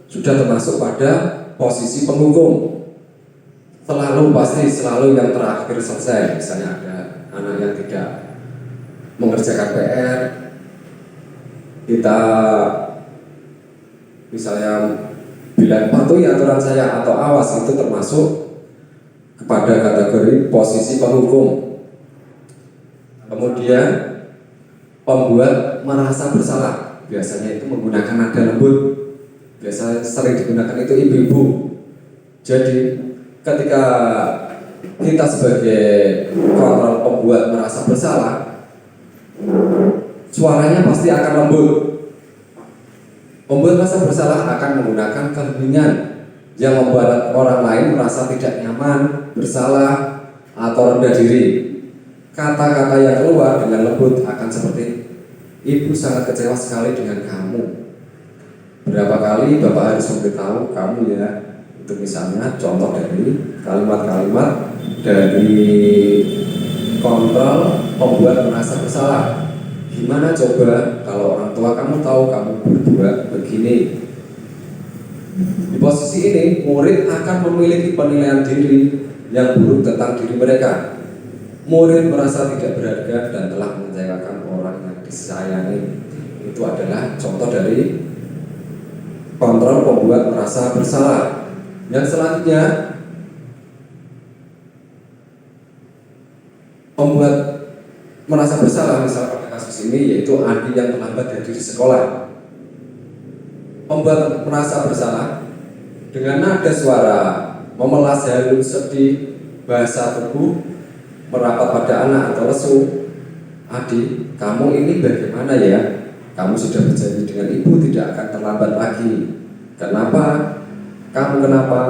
sudah termasuk pada posisi penghukum. Selalu yang terakhir selesai. Misalnya ada anak yang tidak mengerjakan PR, kita misalnya bilang patuhi aturan saya atau awas, itu termasuk kepada kategori posisi penghukum. Kemudian pembuat merasa bersalah, biasanya itu menggunakan nada lembut, biasa sering digunakan itu ibu-ibu. Jadi ketika kita sebagai kontrol pembuat merasa bersalah, suaranya pasti akan lembut. Pembuat merasa bersalah akan menggunakan keheningan yang membuat orang lain merasa tidak nyaman, bersalah, atau rendah diri. Kata-kata yang keluar dengan lembut akan seperti, ibu sangat kecewa sekali dengan kamu. Berapa kali Bapak harus memberitahu kamu ya. Itu misalnya contoh dari kalimat-kalimat dari kontrol pembuat merasa bersalah. Gimana coba kalau orang tua kamu tahu kamu berbuat begini? Di posisi ini, murid akan memiliki penilaian diri yang buruk tentang diri mereka. Murid merasa tidak berharga dan telah mengecewakan orang yang disayangi. Itu adalah contoh dari kontrol pembuat merasa bersalah. Yang selanjutnya, pembuat merasa bersalah, misalnya pada kasus ini yaitu Andi yang terlambat hadir di sekolah. Pembuat merasa bersalah dengan nada suara memelas, halus, sedih, bahasa tubuh merapat pada anak atau lesu. Adi, kamu ini bagaimana ya? Kamu sudah berjanji dengan ibu tidak akan terlambat lagi. Kenapa? Kamu kenapa?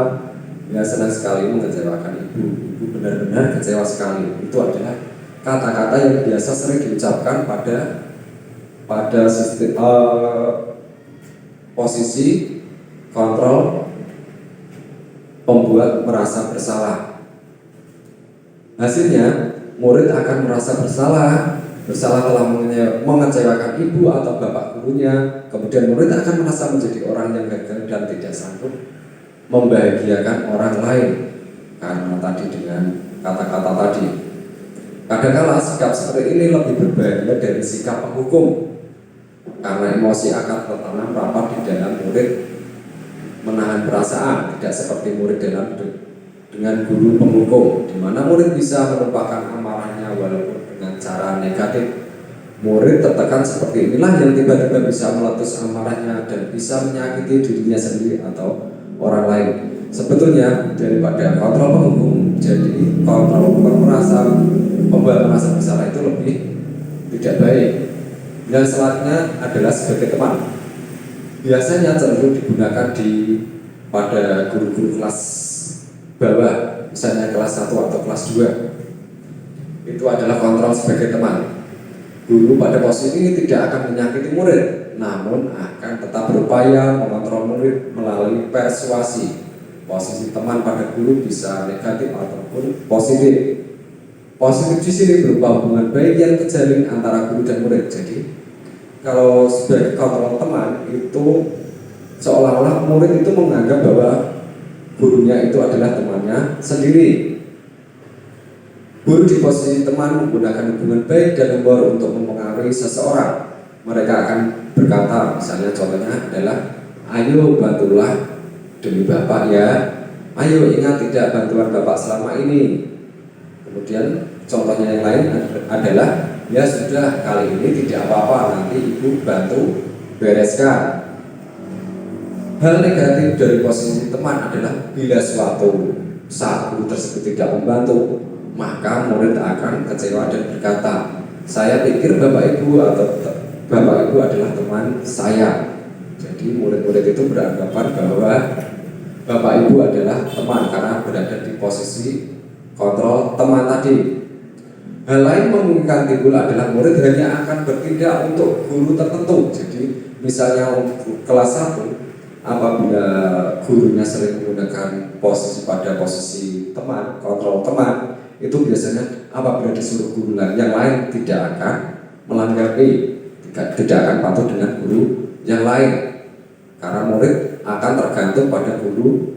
Ya, senang sekali mengecewakan ibu. Ibu benar-benar kecewa sekali. Itu adalah kata-kata yang biasa sering diucapkan pada sistem posisi kontrol pembuat merasa bersalah. Hasilnya, murid akan merasa bersalah telah mengecewakan ibu atau bapak gurunya. Kemudian murid akan merasa menjadi orang yang gagal dan tidak sanggup membahagiakan orang lain karena tadi dengan kata-kata tadi. Kadang-kala sikap seperti ini lebih berbahaya dari sikap penghukum, karena emosi akan tertanam rapat di dalam murid menahan perasaan, tidak seperti murid dengan guru penghukum, di mana murid bisa melupakan amarahnya walaupun dengan cara negatif. Murid tertekan seperti inilah yang tiba-tiba bisa meletus amarahnya dan bisa menyakiti dirinya sendiri atau orang lain. Sebetulnya daripada kontrol penghukum, jadi kontrol pembuat merasa bersalah itu lebih tidak baik. Yang selanjutnya adalah sebagai teman. Biasanya cenderung digunakan pada guru-guru kelas bawah, misalnya kelas 1 atau kelas 2. Itu adalah kontrol sebagai teman. Guru pada posisi ini tidak akan menyakiti murid, namun akan tetap berupaya mengontrol murid melalui persuasi. Posisi teman pada guru bisa negatif ataupun positif. Positif di sini berupa hubungan baik yang terjalin antara guru dan murid. Jadi kalau sebagai kontrol teman itu seolah-olah murid itu menganggap bahwa gurunya itu adalah temannya sendiri. Guru di posisi teman menggunakan hubungan baik dan humor untuk mempengaruhi seseorang. Mereka akan berkata, misalnya contohnya adalah, ayo bantulah demi Bapak ya, ayo ingat tidak bantuan Bapak selama ini. Kemudian contohnya yang lain adalah, ya sudah kali ini tidak apa-apa, nanti ibu bantu bereskan. Hal negatif dari posisi teman adalah bila suatu saat guru tersebut tidak membantu, maka murid akan kecewa dan berkata, saya pikir Bapak Ibu adalah teman saya. Jadi murid-murid itu beranggapan bahwa Bapak Ibu adalah teman karena berada di posisi kontrol teman tadi. Hal lain memungkinkan timbul adalah murid hanya akan bertindak untuk guru tertentu. Jadi misalnya kelas 1, apabila gurunya sering menggunakan posisi teman, kontrol teman, itu biasanya apabila disuruh guru yang lain tidak akan melanggapi, tidak akan patuh dengan guru yang lain, karena murid akan tergantung pada guru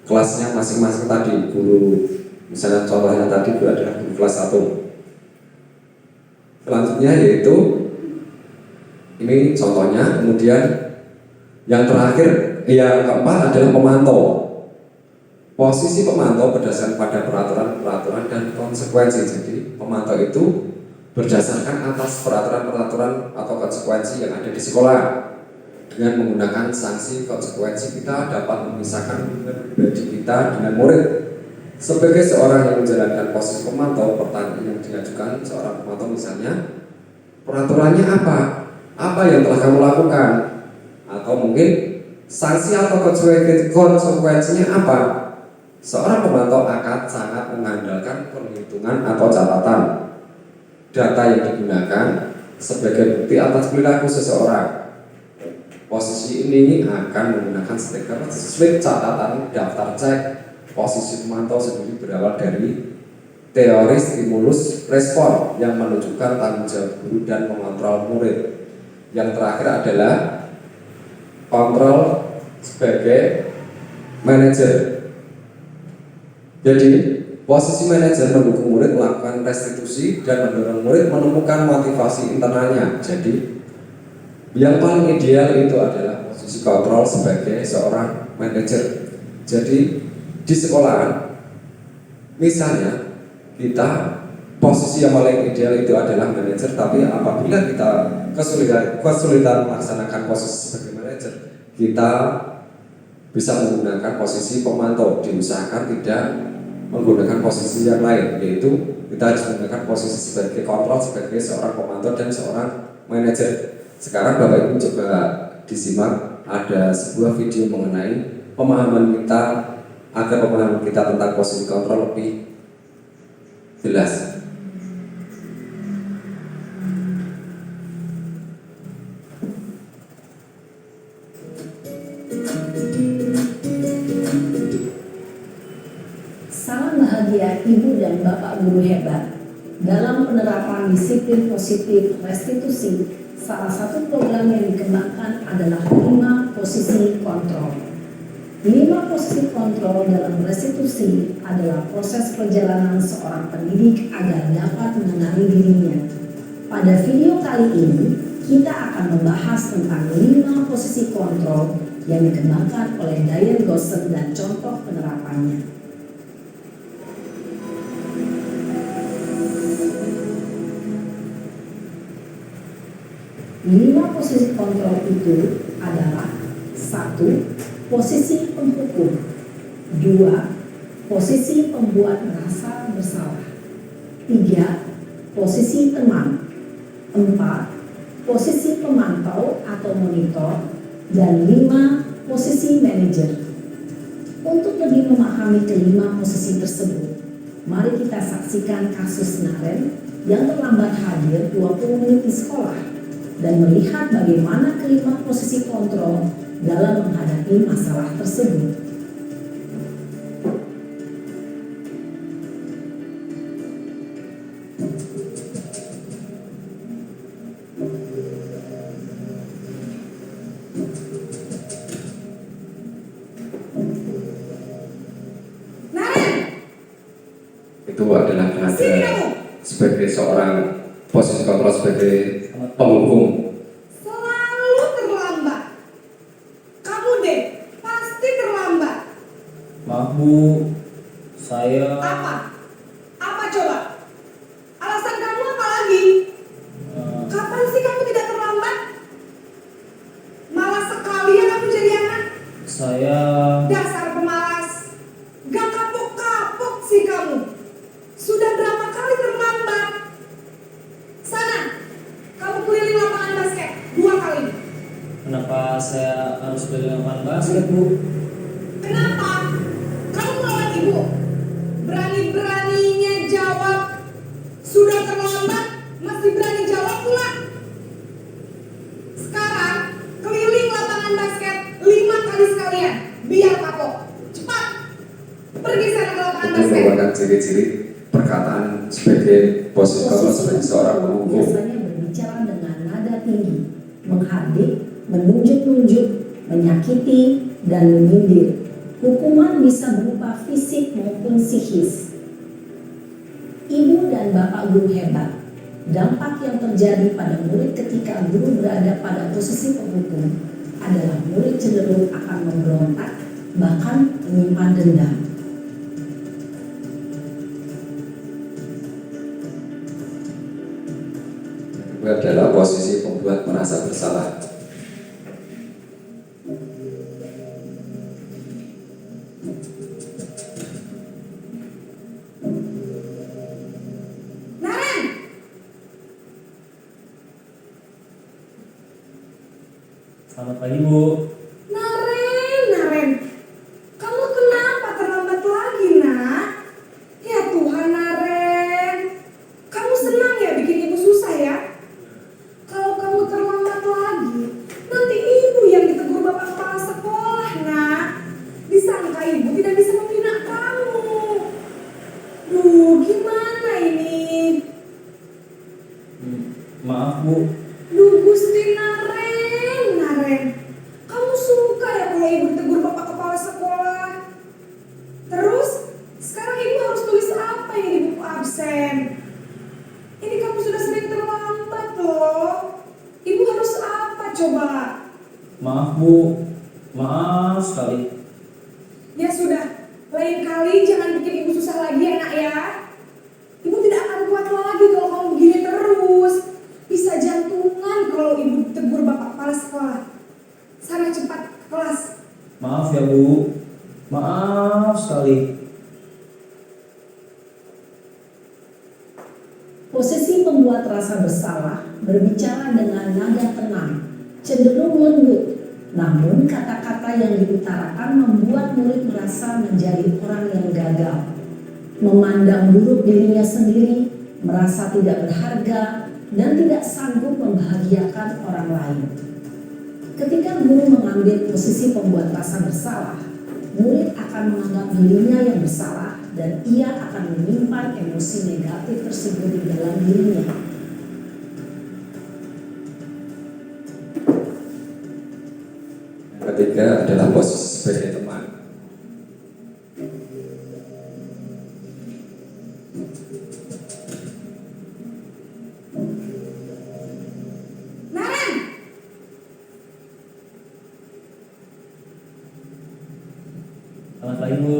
kelasnya masing-masing tadi. Guru misalnya contohnya tadi itu adalah guru kelas 1. Selanjutnya yaitu ini contohnya. Kemudian yang terakhir, yang keempat adalah pemantau. Posisi pemantau berdasarkan pada peraturan-peraturan dan konsekuensi. Jadi pemantau itu berdasarkan atas peraturan-peraturan atau konsekuensi yang ada di sekolah. Dengan menggunakan sanksi konsekuensi kita dapat memisahkan hubungan pribadi kita dengan murid. Sebagai seorang yang menjalankan posisi pemantau, pertanyaan yang diajukan seorang pemantau misalnya, peraturannya apa? Apa yang telah kamu lakukan? Atau mungkin sanksi atau konsekuensinya apa? Seorang pemantau akan sangat mengandalkan perhitungan atau catatan data yang digunakan sebagai bukti atas perilaku seseorang. Posisi ini akan menggunakan stiker slip catatan daftar cek. Posisi pemantau sendiri berawal dari teori stimulus respon yang menunjukkan tanggung jawab guru dan mengontrol murid. Yang terakhir adalah kontrol sebagai manajer. Jadi posisi manajer mendukung murid melakukan restitusi dan mendorong murid menemukan motivasi internalnya. Jadi yang paling ideal itu adalah posisi kontrol sebagai seorang manajer. Jadi di sekolahan misalnya kita posisi yang paling ideal itu adalah manajer, tapi apabila kita kesulitan melaksanakan posisi sebagai manajer, kita bisa menggunakan posisi pemantau. Diusahakan tidak menggunakan posisi yang lain, yaitu kita harus menggunakan posisi sebagai kontrol sebagai seorang pemantau dan seorang manajer. Sekarang Bapak Ibu coba disimak, ada sebuah video mengenai pemahaman kita, agar pemahaman kita tentang posisi kontrol lebih jelas. Salam bahagia Ibu dan Bapak guru hebat. Dalam penerapan disiplin positif restitusi, salah satu program yang dikembangkan adalah 5 posisi kontrol. 5 posisi kontrol dalam restitusi adalah proses perjalanan seorang pendidik agar dapat mengenali dirinya. Pada video kali ini, kita akan membahas tentang 5 posisi kontrol yang dikembangkan oleh Diane Gosset dan contoh penerapannya. 5 posisi kontrol itu adalah 1. Posisi penghukum. 2. Posisi pembuat merasa bersalah. 3. Posisi teman. 4. Posisi pemantau atau monitor. Dan 5. Posisi manajer. Untuk lebih memahami kelima posisi tersebut, mari kita saksikan kasus Naren yang terlambat hadir 20 menit di sekolah dan melihat bagaimana kelima posisi kontrol dalam menghadapi masalah tersebut. Itu adalah sebagai seorang posisi kontrol sebagai penghukum. Selalu terlambat. Kamu deh pasti terlambat. Maaf Bu, saya Apa? Apa coba? Alasan kamu apa lagi? Kapan sih kamu tidak terlambat? Malas sekali ya kamu jadi anak. saya Dasar pemalas. Gak kapok-kapok sih kamu. Sudah berapa kali terlambat? Sana, kamu keliling lapangan basket 2 kali. kenapa saya harus beli lapangan basket Bu? Kenapa? Kamu melawan ibu. Berani-beraninya jawab. Sudah terlambat, masih berani jawab pula. Sekarang, keliling lapangan basket 5 kali sekalian. Biar kapok. Cepat. Pergi sana ke lapangan Itu basket. merupakan ciri-ciri perkataan sebagai posisi kamu sebagai seorang penghukum. biasanya berbicara dengan nada tinggi, menghardik, menunjuk-nunjuk, menyakiti, dan menyindir. Hukuman bisa berupa fisik maupun psikis. Ibu dan bapak guru hebat. Dampak yang terjadi pada murid ketika guru berada pada posisi penghukum adalah murid cenderung akan memberontak, bahkan menyimpan dendam. Itu adalah posisi pembuat merasa bersalah. Naren, Selamat pagi Bu. Naren, kamu kenapa terlambat lagi, nak? Ya Tuhan, Naren, kamu senang ya bikin ibu susah ya? Kalau kamu terlambat lagi, nanti ibu yang ditegur bapak kepala sekolah, nak. Disangka ibu tidak bisa membina kamu. Duh, gimana ini? Maaf Bu. Duh, Gusti Naren, kamu suka ya kalau ibu ditegur bapak kepala sekolah? Terus, sekarang ibu harus tulis apa ini di buku absen? Ini kamu sudah sering terlambat loh. Ibu harus apa coba? Maaf Bu. Maaf sekali. Ya sudah, lain kali jangan bikin ibu susah lagi ya nak ya. Ibu tidak akan kuat lagi kalau kamu begini terus. Bisa jantungan kalau ibu tegur bapak kepala sekolah. Sana cepat ke kelas. Maaf ya Bu. Maaf sekali. Posisi pembuat rasa bersalah berbicara dengan nada tenang, cenderung lembut. Namun kata-kata yang diutarakan membuat murid merasa menjadi orang yang gagal, memandang buruk dirinya sendiri, merasa tidak berharga, dan tidak sanggup membahagiakan orang lain. Ketika guru mengambil posisi pembuat rasa bersalah, murid akan menganggap dirinya yang bersalah dan ia akan menyimpan emosi negatif tersebut di dalam dirinya. Yang ketiga adalah posisi sebagai teman. Naren, Selamat pagi Bu.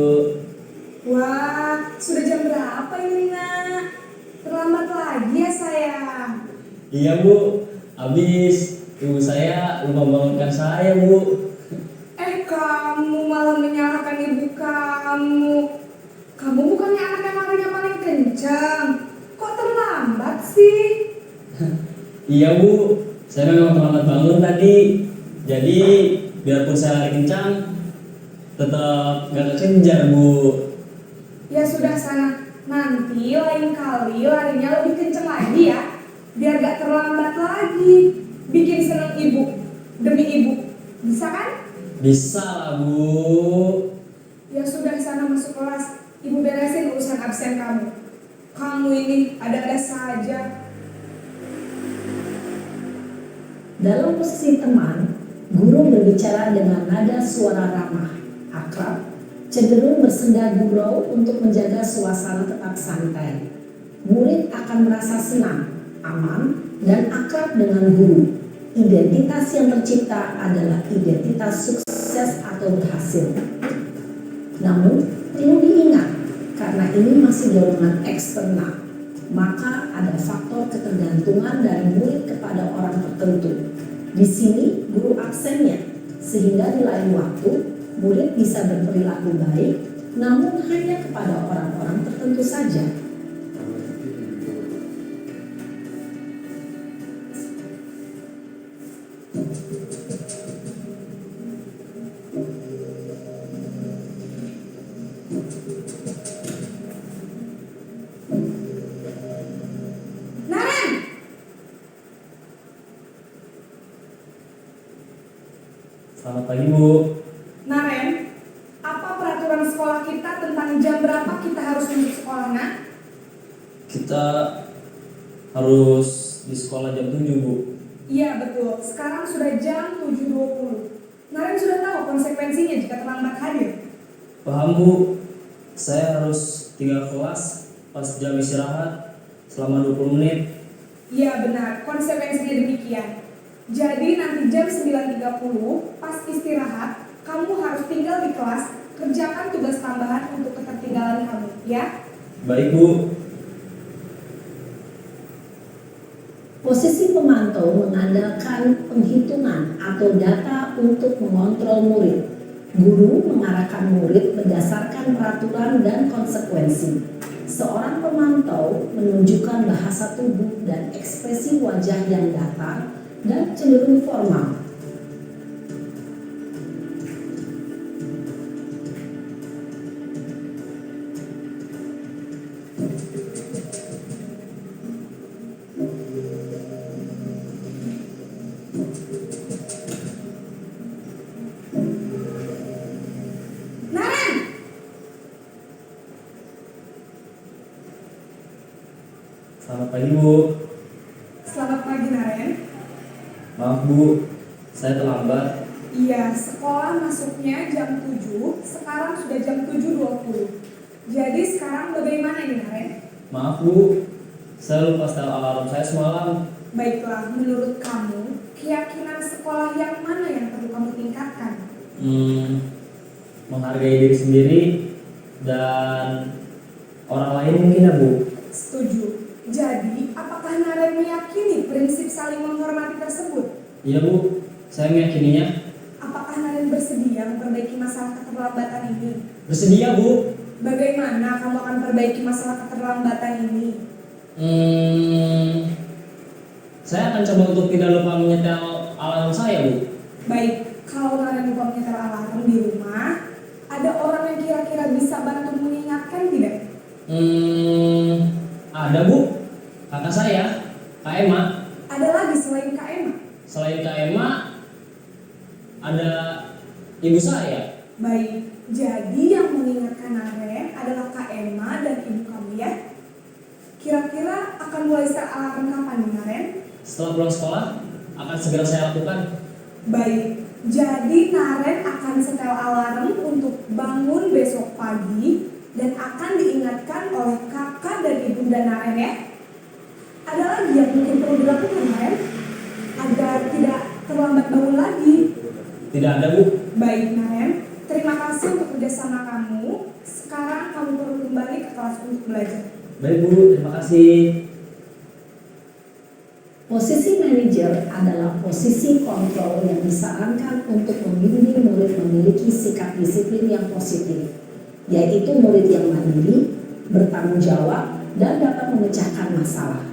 wah sudah jam berapa ini nak? Terlambat lagi ya sayang. Iya Bu. Habis ibu saya lupa membangunkan saya Bu. Kamu malah menyalahkan ibu kamu. Kamu bukannya anak yang larinya paling kencang. Kok terlambat sih? Iya Bu. Saya memang terlambat bangun tadi. Jadi biarpun saya lari kencang, tetap gak kekejar Bu. Ya sudah sana. Nanti lain kali larinya lebih kencang lagi ya. Biar gak terlambat lagi. Bikin seneng ibu. Demi ibu. Bisa kan? Bisa lah Bu. Ya sudah sana masuk kelas. Ibu beresin urusan absen kamu. Kamu ini ada-ada saja. Dalam posisi teman, guru berbicara dengan nada suara ramah, akrab, cenderung bersenda gurau untuk menjaga suasana tetap santai. Murid akan merasa senang, aman, dan akrab dengan guru. Identitas yang tercipta adalah identitas sukses atau berhasil. Namun, perlu diingat, karena ini masih dorongan eksternal, maka ada faktor ketergantungan dari murid kepada orang tertentu. Di sini, guru absennya, sehingga di lain waktu, murid bisa berperilaku baik, namun hanya kepada orang-orang tertentu saja. Naren! Selamat pagi Bu. Naren, apa peraturan sekolah kita tentang jam berapa kita harus masuk sekolah, nak? kita harus di sekolah jam 7, Bu. Iya betul, sekarang sudah jam 7.20. Naren sudah tahu konsekuensinya jika terlambat hadir. Paham, Bu. Saya harus tinggal kelas pas jam istirahat selama 20 menit. Iya benar, konsekuensinya demikian. Jadi nanti jam 9.30 pas istirahat, kamu harus tinggal di kelas, kerjakan tugas tambahan untuk ketertinggalan kamu, ya? Baik, Bu. Posisi pemantau mengandalkan penghitungan atau data untuk mengontrol murid. Guru mengarahkan murid berdasarkan peraturan dan konsekuensi. Seorang pemantau menunjukkan bahasa tubuh dan ekspresi wajah yang datar dan cenderung formal. Naren! Selamat pagi, Bu. Selamat pagi Naren. Maaf, Bu. Saya terlambat. Iya, sekolah masuknya jam 7, sekarang sudah jam 7.20. Jadi sekarang bagaimana nih Naren? Maaf, Bu. Saya lupa setel alarm saya semalam. Baiklah, menurut kamu, keyakinan sekolah yang mana yang perlu kamu tingkatkan? Menghargai diri sendiri dan orang lain mungkin ya, Bu. Setuju. Jadi, apakah Naren meyakini prinsip saling menghormati tersebut? Iya, Bu. Saya meyakininya. Apakah Naren bersedia memperbaiki masalah keterlambatan ini? Bersedia, Bu. Bagaimana kamu akan perbaiki masalah keterlambatan ini? Saya akan coba untuk tidak lupa menyetel alarm saya, Bu. Baik, kalau Naren lupa menyetel alarm di rumah, ada orang yang kira-kira bisa bantu mengingatkan tidak? Ada, Bu. Kakak saya, Kak Emma. Ada lagi selain Kak Emma? Selain Kak Emma, ada ibu saya. Baik, jadi yang mengingatkan Naren adalah Kak Emma dan ibu kamu ya? Kira-kira akan mulai setel alarm kapan nih Naren? Setelah pulang sekolah, akan segera saya lakukan. Baik, jadi Naren akan setel alarm untuk bangun besok pagi dan akan diingatkan oleh kakak dan ibunda Naren ya. Ada lagi yang mungkin perlu dilakukan Naren agar tidak terlambat bangun lagi. Tidak ada, Bu. Baik Naren, terima kasih untuk kerjasama kamu. Sekarang kamu perlu kembali ke kelas untuk belajar. Baik, Bu. Terima kasih. Posisi manajer adalah posisi kontrol yang disarankan untuk membimbing murid memiliki sikap disiplin yang positif, yaitu murid yang mandiri, bertanggung jawab, dan dapat memecahkan masalah.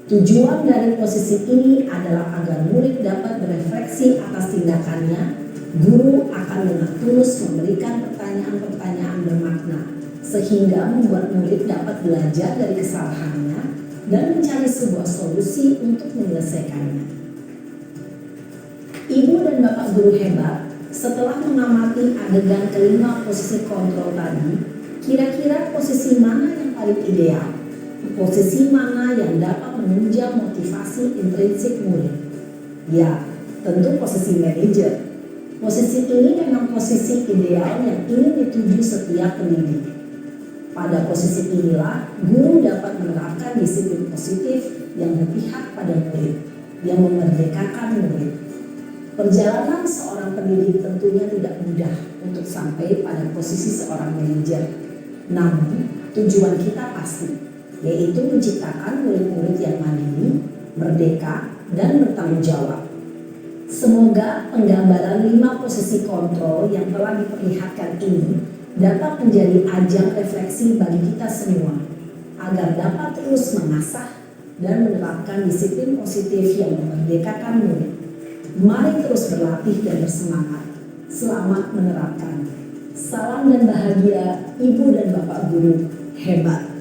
Tujuan dari posisi ini adalah agar murid dapat berefleksi atas tindakannya. Guru akan dengan tulus memberikan pertanyaan-pertanyaan bermakna, sehingga membuat murid dapat belajar dari kesalahannya dan mencari sebuah solusi untuk menyelesaikannya. Ibu dan bapak guru hebat, setelah mengamati adegan kelima posisi kontrol tadi, kira-kira posisi mana yang paling ideal? Posisi mana yang dapat menunjang motivasi intrinsik murid? Ya, tentu posisi manajer. Posisi ini memang posisi ideal yang ingin dituju setiap pendidik. Pada posisi inilah, guru dapat menerapkan disiplin positif yang berpihak pada murid, yang memerdekakan murid. Perjalanan seorang pendidik tentunya tidak mudah untuk sampai pada posisi seorang manajer. Namun, tujuan kita pasti, yaitu menciptakan murid-murid yang mandiri, merdeka, dan bertanggung jawab. Semoga penggambaran 5 posisi kontrol yang telah diperlihatkan ini dapat menjadi ajang refleksi bagi kita semua agar dapat terus mengasah dan menerapkan disiplin positif yang memerdekakan murid. Mari terus berlatih dan bersemangat. Selamat menerapkan. Salam dan bahagia Ibu dan Bapak Guru hebat.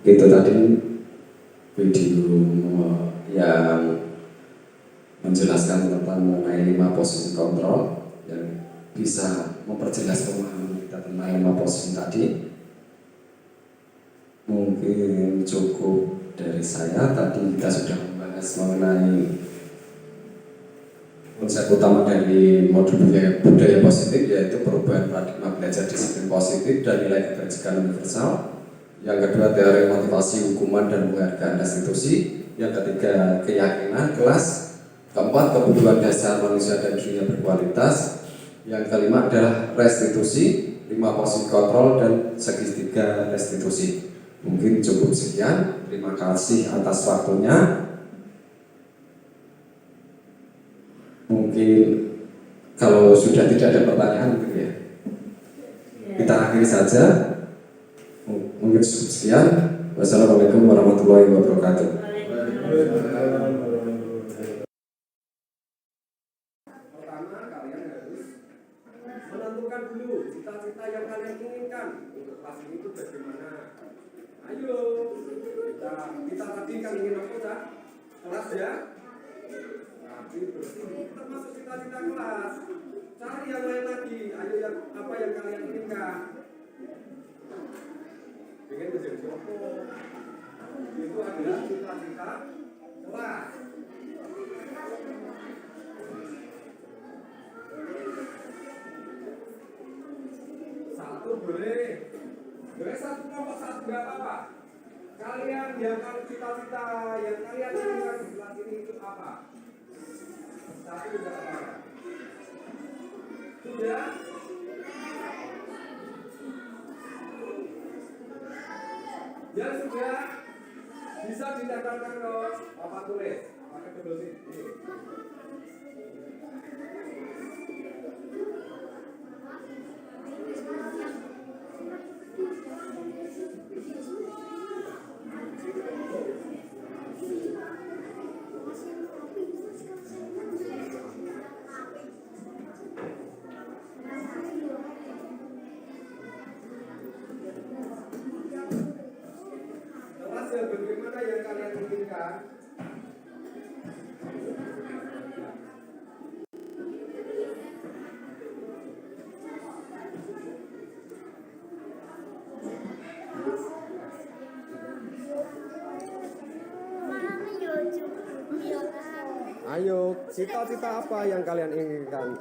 Itu tadi video yang menjelaskan tentang mengenai 5 posisi kontrol bisa memperjelas pemahaman kita tentang 5 posisi tadi. Mungkin cukup dari saya. Tadi kita sudah membahas mengenai konsep utama dari modul budaya positif, yaitu perubahan paradigma belajar disiplin positif dan nilai kebajikan universal. Yang kedua, teori motivasi, hukuman, dan penghargaan institusi. Yang ketiga, keyakinan kelas. Keempat, kebutuhan dasar manusia dan dunia berkualitas. Yang kelima adalah restitusi, 5 posisi kontrol, dan segitiga restitusi. Mungkin cukup sekian. Terima kasih atas waktunya. Mungkin kalau sudah tidak ada pertanyaan gitu ya, kita akhiri saja. Mungkin cukup sekian. Wassalamualaikum warahmatullahi wabarakatuh. Pertama, kalian harus menentukan dulu cita-cita yang kalian inginkan untuk kelas ini itu bagaimana. Ayo, kita tadi kan ingin apa, Cak? Kelas ya? Tapi bersih, termasuk cita-cita kelas. Cari yang lain lagi. Ayo, yang apa yang kalian inginkan? Pengen menjadi apa? Itu adalah cita-cita kelas. Satu boleh satu kelompok, satu nggak apa-apa. Kalian yang cita-cita yang kalian inginkan di kelas ini itu apa? Satu nggak apa-apa. Sudah? Yang sudah bisa ditempelkan ke papan tulis pakai kedua sini. Kelas yang bagaimana yang kalian inginkan? Ayo, cita-cita apa yang kalian inginkan?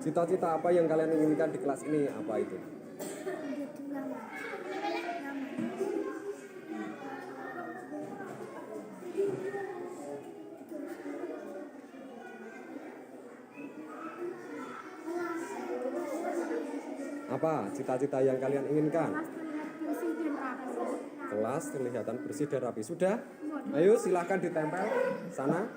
Cita-cita apa yang kalian inginkan di kelas ini? Apa itu? Apa cita-cita yang kalian inginkan? Kelas kelihatan bersih dan rapi. Sudah? Ayo silahkan ditempel sana.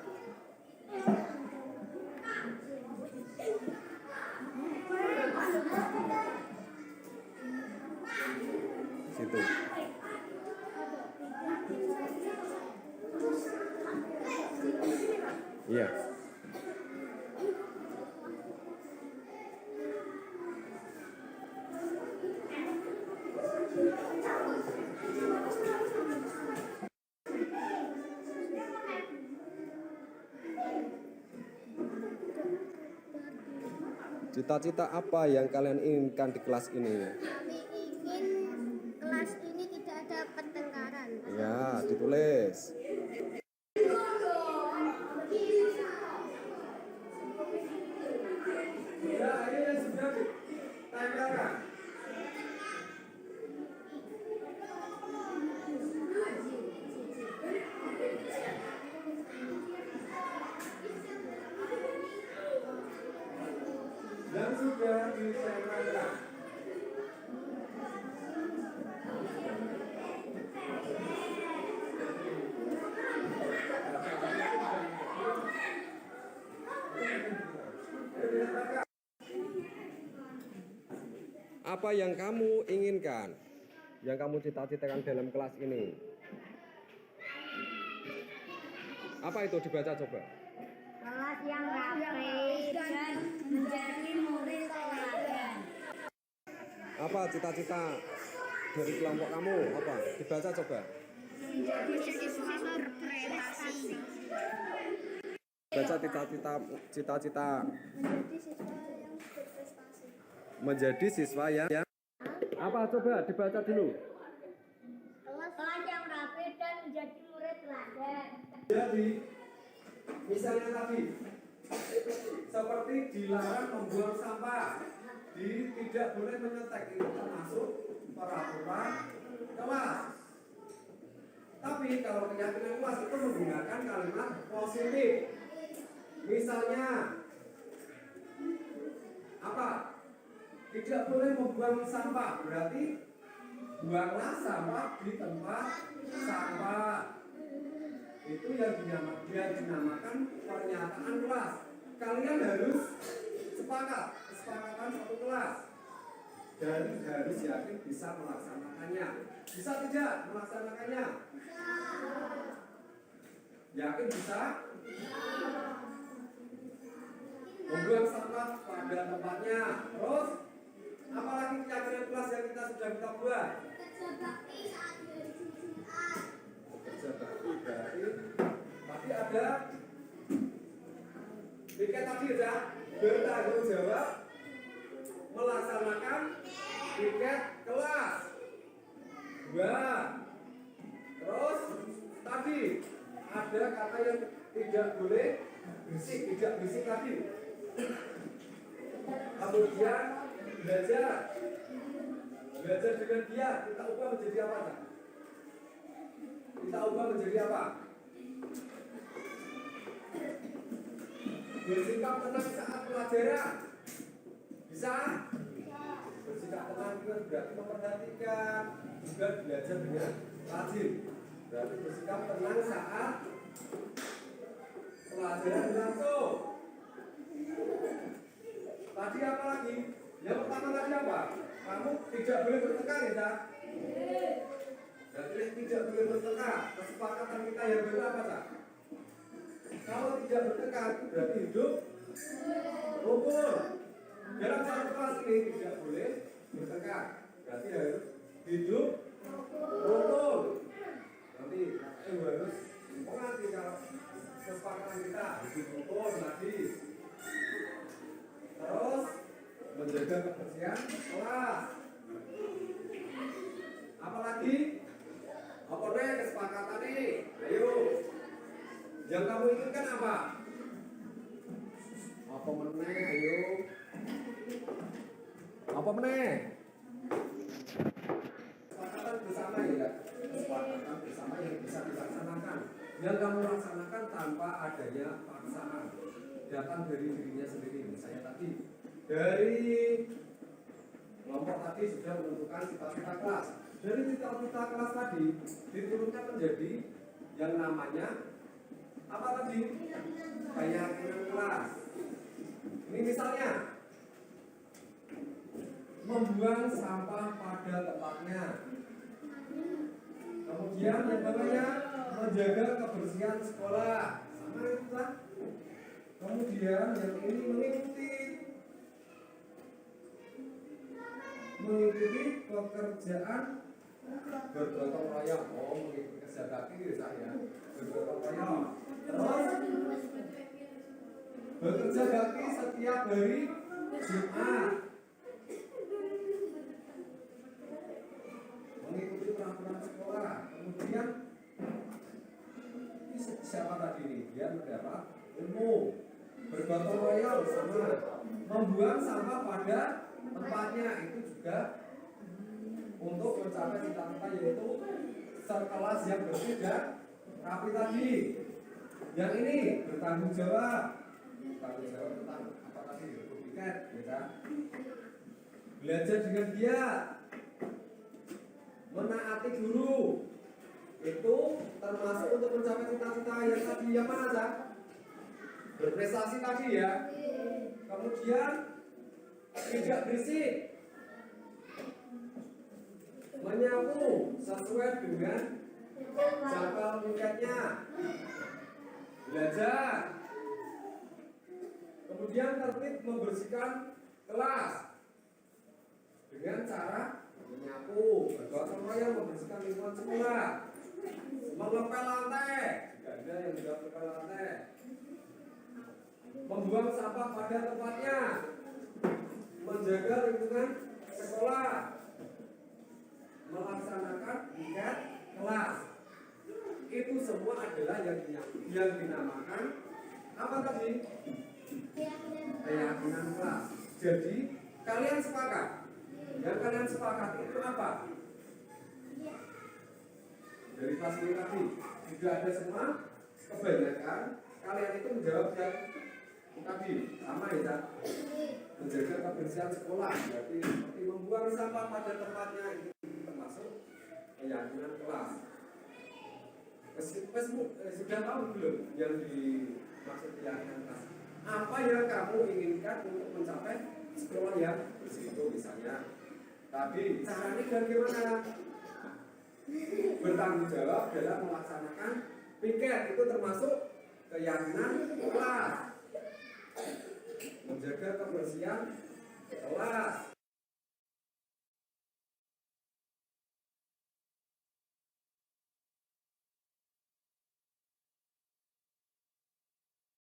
Situ. Iya. Cita-cita apa yang kalian inginkan di kelas ini? Kami ingin kelas ini tidak ada pertengkaran. Ya, ditulis. Ya, ini yang sudah ditempelkan. Yang sudah ditempelkan. Apa yang kamu inginkan? Yang kamu cita-citakan dalam kelas ini? Apa itu, dibaca coba? kelas yang rapi dan menjadi murid teladan. Apa cita-cita dari kelompok kamu? Apa? Dibaca coba. Menjadi siswa berprestasi. Baca cita-cita Menjadi siswa yang berprestasi. menjadi siswa yang apa? Coba dibaca dulu. Kelas yang rapi dan menjadi murid teladan. Jadi misalnya tadi seperti dilarang membuang sampah, tidak boleh menyetek, itu termasuk peraturan kelas. Tapi kalau keyakinan kelas itu menggunakan kalimat positif. Misalnya apa? Tidak boleh membuang sampah, berarti buanglah sampah di tempat sampah. Itu yang dinamakan pernyataan kelas. Kalian harus sepakat, kesepakatan satu kelas, dan harus yakin bisa melaksanakannya. Bisa tidak melaksanakannya? Yakin bisa? Membuang sampah pada tempatnya. Terus apalagi keyakinan kelas yang kita sudah kita buat? Kerja bakti saat hari Jumat. Kerja bakti berarti tadi ada piket tadi ya, bertanggung jawab melaksanakan piket kelas. Dua. Terus tadi ada kata yang tidak boleh berisik, tidak berisik tadi. Kemudian belajar dengan giat, kita ubah menjadi apa? Kak? Kita ubah menjadi apa? Bersikap tenang saat pelajaran. Bisa? Bersikap tenang itu berarti memperhatikan, juga belajar dengan rajin. Berarti bersikap tenang saat pelajaran berlangsung. Tadi apa lagi? Yang pertama tadi apa? Kamu tidak boleh bertengkar ya, Cak? Berarti tidak boleh bertengkar. Kesepakatan kita yang benar apa, Cak? Kalau tidak bertengkar itu berarti hidup rukun. Dalam satu kelas ini tidak boleh bertengkar. Berarti harus hidup rukun. Nanti harus mengerti kalau kesepakatan kita hidup rukun tadi. Terus menjaga kebersihan kelas. Apalagi? Apa nih kesepakatan ini? Ayo. Yang kamu inginkan apa? Apa meneh? Ayo. Apa meneh? Kesepakatan bersama ya. Kesepakatan bersama yang bisa dilaksanakan. Yang kamu laksanakan tanpa adanya paksaan. Datang dari dirinya sendiri. Misalnya tadi dari kelompok tadi sudah menentukan cita-cita kelas. Dari cita-cita kelas tadi diturunkan menjadi yang namanya apa tadi? Keyakinan kelas. Ini misalnya membuang sampah pada tempatnya. Kemudian yang namanya menjaga kebersihan sekolah. Sama itu kan? Kemudian yang ini mengikuti pekerjaan bergotong royong. Oh, mengikuti kerja bakti ya saya. Bergotong royong. Terus bekerja bakti setiap hari Jumat. Mengikuti peraturan sekolah. Kemudian ini siapa tadi ini? Dia mendapat ilmu. Bergotong royong sama membuang sampah pada tempatnya, itu juga untuk mencapai cita-cita yaitu sekelas yang bersih dan rapi tadi. Yang ini bertanggung jawab tentang apa tadi? Piket, ya. Belajar dengan giat, menaati guru, itu termasuk untuk mencapai cita-cita yang tadi yang mana, Cak? Berprestasi tadi ya. Kemudian tidak berisik, menyapu sesuai dengan jadwal piketnya, belajar Kemudian tertib membersihkan kelas dengan cara menyapu, bergotong royong membersihkan lingkungan sekolah, mengepel lantai jika ada yang sudah mengepel lantai, membuang sampah pada tempatnya, menjaga lingkungan sekolah, melaksanakan piket kelas. Itu semua adalah yang dinamakan apa tadi? Keyakinan kelas. Jadi kalian sepakat. Yang kalian sepakat itu apa? Dari kelas ini tadi tidak ada semua, kebanyakan kalian itu menjawab yang tadi sama ya, menjaga kebersihan sekolah. Berarti seperti membuang sampah pada tempatnya, itu termasuk keyakinan kelas. Sudah tahu belum yang dimaksud keyakinan kelas? Apa yang kamu inginkan untuk mencapai sekolah yang bersih itu misalnya? Tadi caranya bagaimana? Bertanggung jawab dalam melaksanakan piket, itu termasuk keyakinan kelas. Menjaga kebersihan kelas.